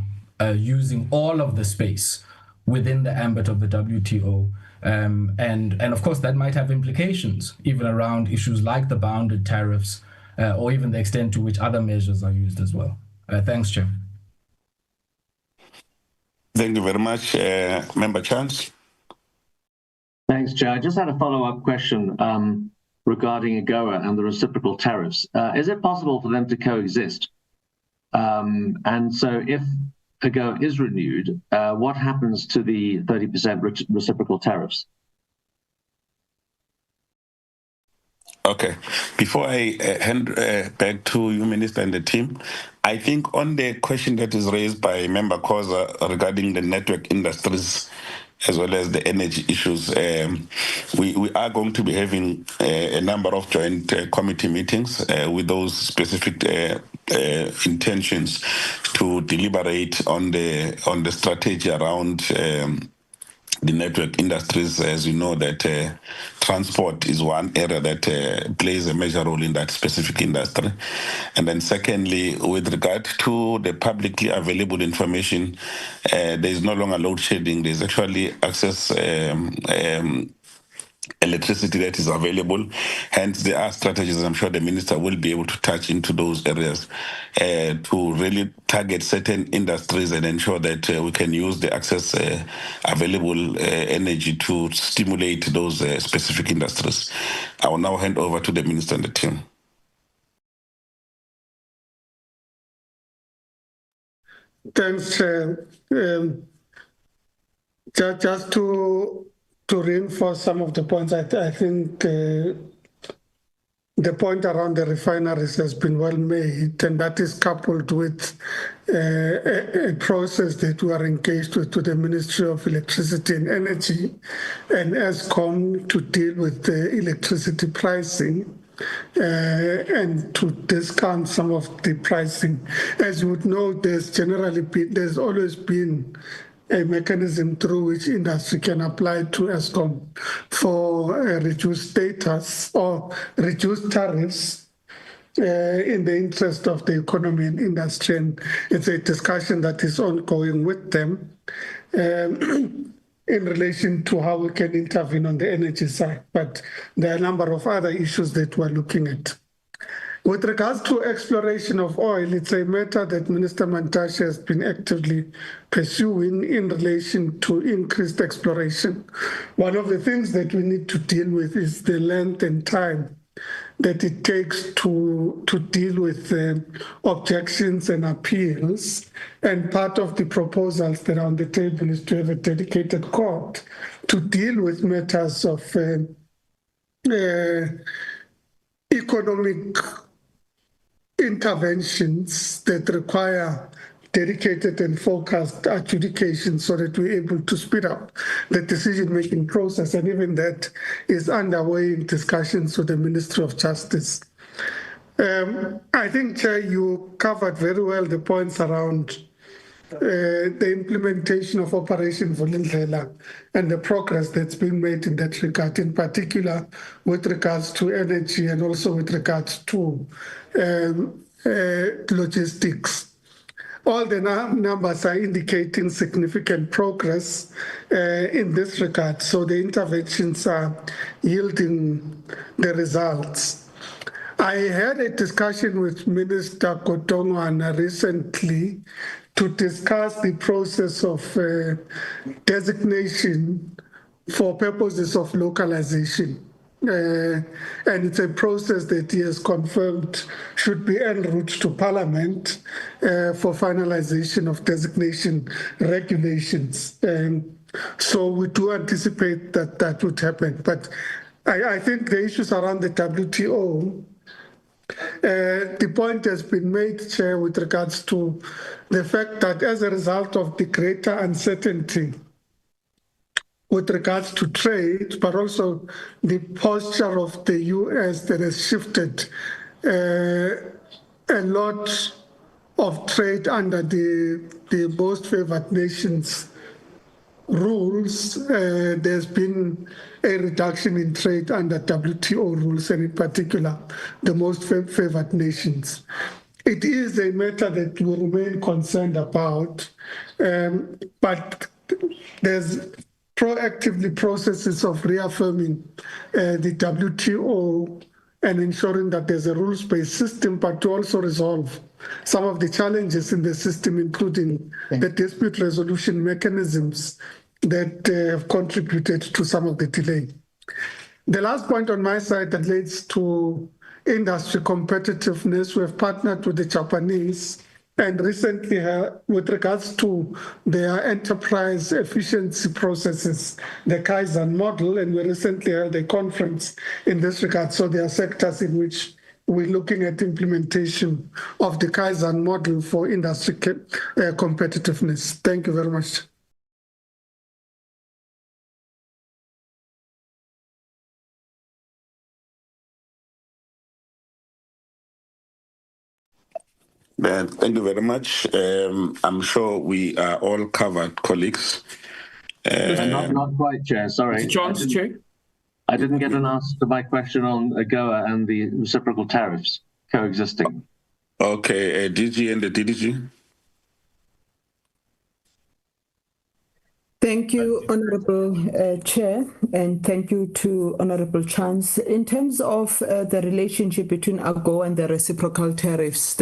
using all of the space within the ambit of the WTO. And of course, that might have implications even around issues like the bounded tariffs, or even the extent to which other measures are used as well. Thanks, Chair. Thank you very much, Member Chance. Thanks, Chair. I just had a follow-up question regarding AGOA and the reciprocal tariffs. Is it possible for them to coexist? And so if AGOA is renewed, what happens to the 30% reciprocal tariffs? Okay. Before I hand back to you, Minister, and the team, I think on the question that is raised by Member Koza regarding the network industries as well as the energy issues, we are going to be having a number of joint committee meetings with those specific intentions to deliberate on the strategy around the network industries. As you know, that transport is one area that plays a major role in that specific industry. And then secondly, with regard to the publicly available information, there is no longer load shedding. There's actually access electricity that is available. Hence, there are strategies, and I'm sure the minister will be able to touch into those areas to really target certain industries and ensure that we can use the access available energy to stimulate those specific industries. I will now hand over to the minister and the team. Thanks, Chair. Just to reinforce some of the points, I think the point around the refineries has been well made, and that is coupled with a process that we are engaged with to the Ministry of Electricity and Energy and ESCOM to deal with the electricity pricing and to discount some of the pricing. As you would know, there's always been a mechanism through which industry can apply to ESCOM for reduced status or reduced tariffs in the interest of the economy and industry. And it's a discussion that is ongoing with them in relation to how we can intervene on the energy side. But there are a number of other issues that we're looking at. With regards to exploration of oil, it's a matter that Minister Mantashe has been actively pursuing in relation to increased exploration. One of the things that we need to deal with is the length and time that it takes to deal with objections and appeals. And part of the proposals that are on the table is to have a dedicated court to deal with matters of economic interventions that require dedicated and focused adjudication so that we're able to speed up the decision-making process. And even that is underway in discussions with the Ministry of Justice. I think, Chair, you covered very well the points around the implementation of Operation Vulindlela and the progress that's been made in that regard, in particular with regards to energy and also with regards to logistics. All the numbers are indicating significant progress in this regard, so the interventions are yielding the results. I had a discussion with Minister Kotongwana recently to discuss the process of designation for purposes of localization. And it's a process that he has confirmed should be en route to Parliament for finalization of designation regulations. So we do anticipate that that would happen. But I think the issues around the WTO, the point has been made, Chair, with regards to the fact that as a result of the greater uncertainty with regards to trade, but also the posture of the US that has shifted a lot of trade under the most favored nations rules, there's been a reduction in trade under WTO rules, and in particular, the most favored nations. It is a matter that we remain concerned about, but there's proactively processes of reaffirming the WTO and ensuring that there's a rules-based system, but to also resolve some of the challenges in the system, including the dispute resolution mechanisms that have contributed to some of the delay. The last point on my side that relates to industry competitiveness, we have partnered with the Japanese and recently with regards to their enterprise efficiency processes, the Kaizen model, and we recently held a conference in this regard. So there are sectors in which we're looking at implementation of the Kaizen model for industry competitiveness. Thank you very much. Thank you very much. I'm sure we are all covered, colleagues. Not quite, Chair. Sorry. Chance, Chair. I didn't get an answer to my question on AGOA and the reciprocal tariffs coexisting. Okay, DG and the DDG. Thank you, Honorable Chair, and thank you to Honorable Chance. In terms of the relationship between AGOA and the reciprocal tariffs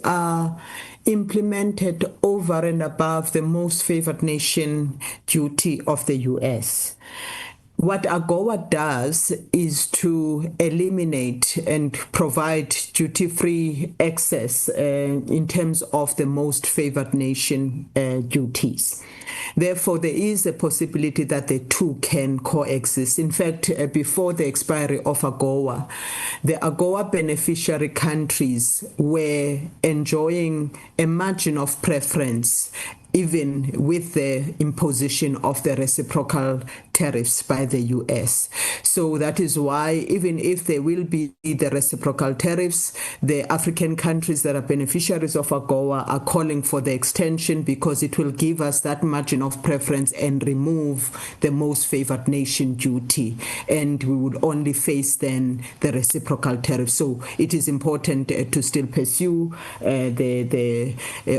are implemented over and above the most favored nation duty of the U.S. What AGOA does is to eliminate and provide duty-free access in terms of the most favored nation duties. Therefore, there is a possibility that the two can coexist. In fact, before the expiry of AGOA, the AGOA beneficiary countries were enjoying a margin of preference even with the imposition of the reciprocal tariffs by the U.S. So that is why, even if there will be the reciprocal tariffs, the African countries that are beneficiaries of AGOA are calling for the extension because it will give us that margin of preference and remove the most favored nation duty. And we would only face then the reciprocal tariff. So it is important to still pursue the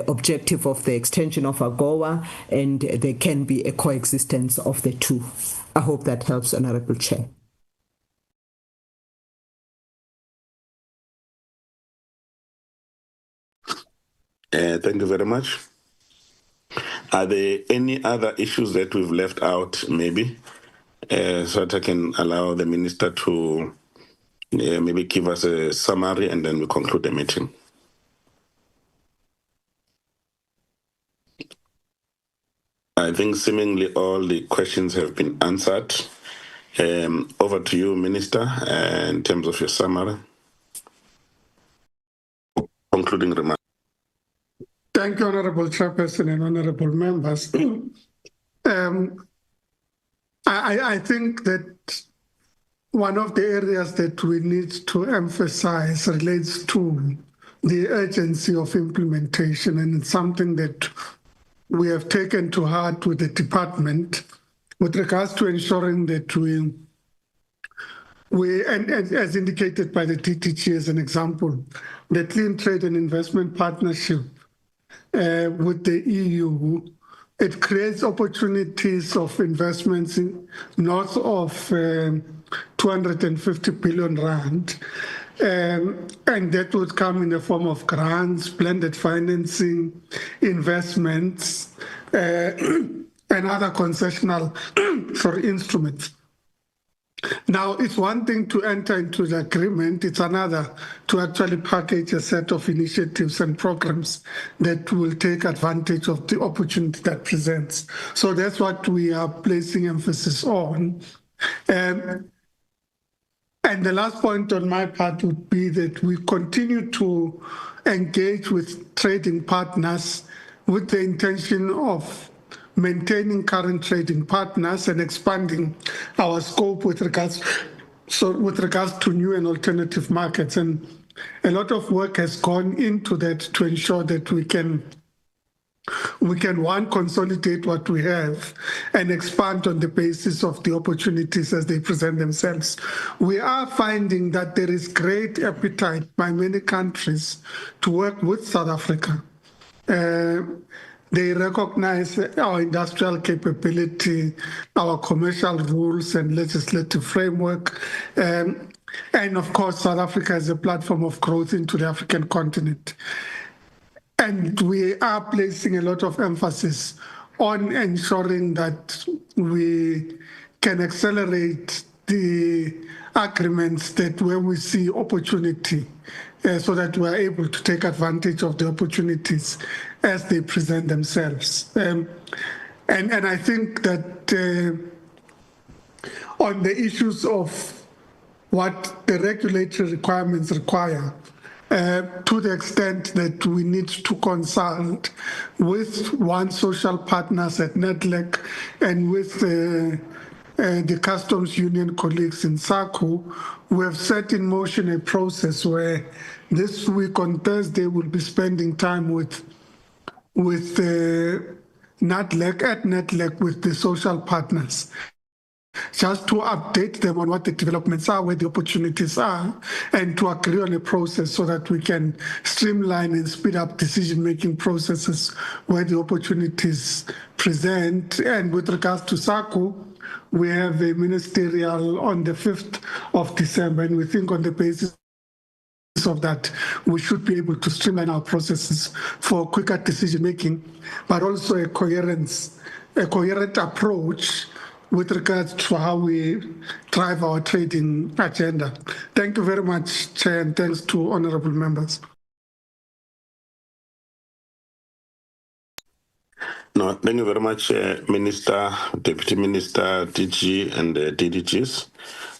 objective of the extension of AGOA, and there can be a coexistence of the two. I hope that helps, Honorable Chair. Thank you very much. Are there any other issues that we've left out, maybe, so that I can allow the Minister to maybe give us a summary and then we conclude the meeting? I think seemingly all the questions have been answered. Over to you, Minister, in terms of your summary. Concluding remarks. Thank you, Honorable Chairperson and Honorable Members. I think that one of the areas that we need to emphasize relates to the urgency of implementation, and it's something that we have taken to heart with the department with regards to ensuring that and as indicated by the DTG as an example, the Clean Trade and Investment Partnership with the EU, it creates opportunities of investments in north of 250 billion rand. And that would come in the form of grants, blended financing, investments, and other concessional instruments. Now, it's one thing to enter into the agreement, it's another to actually package a set of initiatives and programs that will take advantage of the opportunity that presents. So that's what we are placing emphasis on. And the last point on my part would be that we continue to engage with trading partners with the intention of maintaining current trading partners and expanding our scope with regards to new and alternative markets. And a lot of work has gone into that to ensure that we can one, consolidate what we have and expand on the basis of the opportunities as they present themselves. We are finding that there is great appetite by many countries to work with South Africa. They recognize our industrial capability, our commercial rules and legislative framework, and of course, South Africa is a platform of growth into the African continent. And we are placing a lot of emphasis on ensuring that we can accelerate the agreements that where we see opportunity, so that we are able to take advantage of the opportunities as they present themselves. And I think that on the issues of what the regulatory requirements require, to the extent that we need to consult with one social partners at NEDLEC and with the customs union colleagues in SACU, we have set in motion a process where this week on Thursday we'll be spending time with NEDLEC with the social partners, just to update them on what the developments are, where the opportunities are, and to agree on a process so that we can streamline and speed up decision-making processes where the opportunities present. And with regards to SACCO, we have a ministerial on the 5th of December, and we think on the basis of that, we should be able to streamline our processes for quicker decision-making, but also a coherent approach with regards to how we drive our trading agenda. Thank you very much, Chair, and thanks to honorable members. No, thank you very much, Minister, Deputy Minister, DG, and DDGs.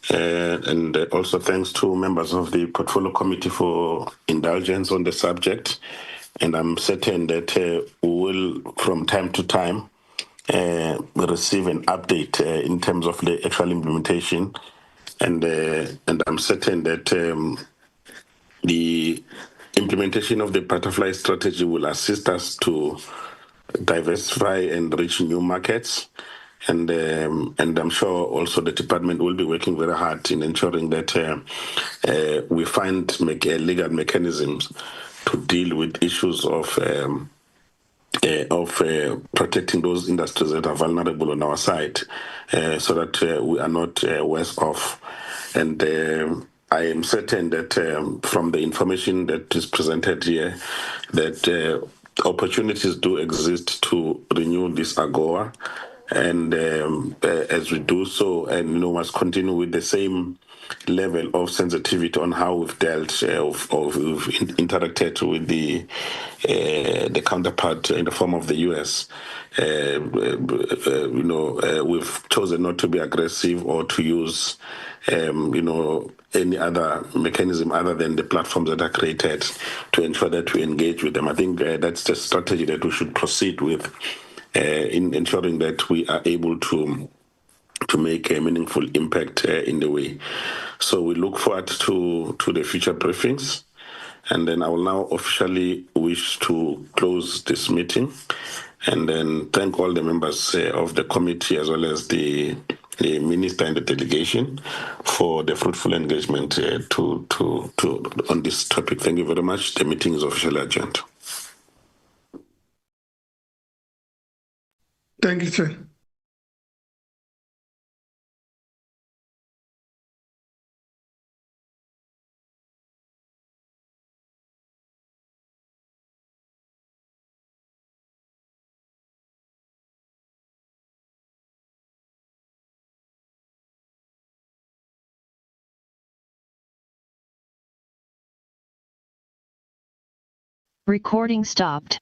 And also thanks to members of the Portfolio Committee for indulgence on the subject. And I'm certain that we will, from time to time, receive an update in terms of the actual implementation. And I'm certain that the implementation of the butterfly strategy will assist us to diversify and reach new markets. And I'm sure also the department will be working very hard in ensuring that we find legal mechanisms to deal with issues of protecting those industries that are vulnerable on our side, so that we are not worse off. And I am certain that from the information that is presented here, that opportunities do exist to renew this AGOA. And as we do so, and must continue with the same level of sensitivity on how we've dealt or we've interacted with the counterpart in the form of the US. We've chosen not to be aggressive or to use any other mechanism other than the platforms that are created to ensure that we engage with them. I think that's the strategy that we should proceed with in ensuring that we are able to make a meaningful impact in the way. So we look forward to the future briefings. And then I will now officially wish to close this meeting and then thank all the members of the committee as well as the minister and the delegation for the fruitful engagement on this topic. Thank you very much. The meeting is officially adjourned. Thank you, Chair. Recording stopped.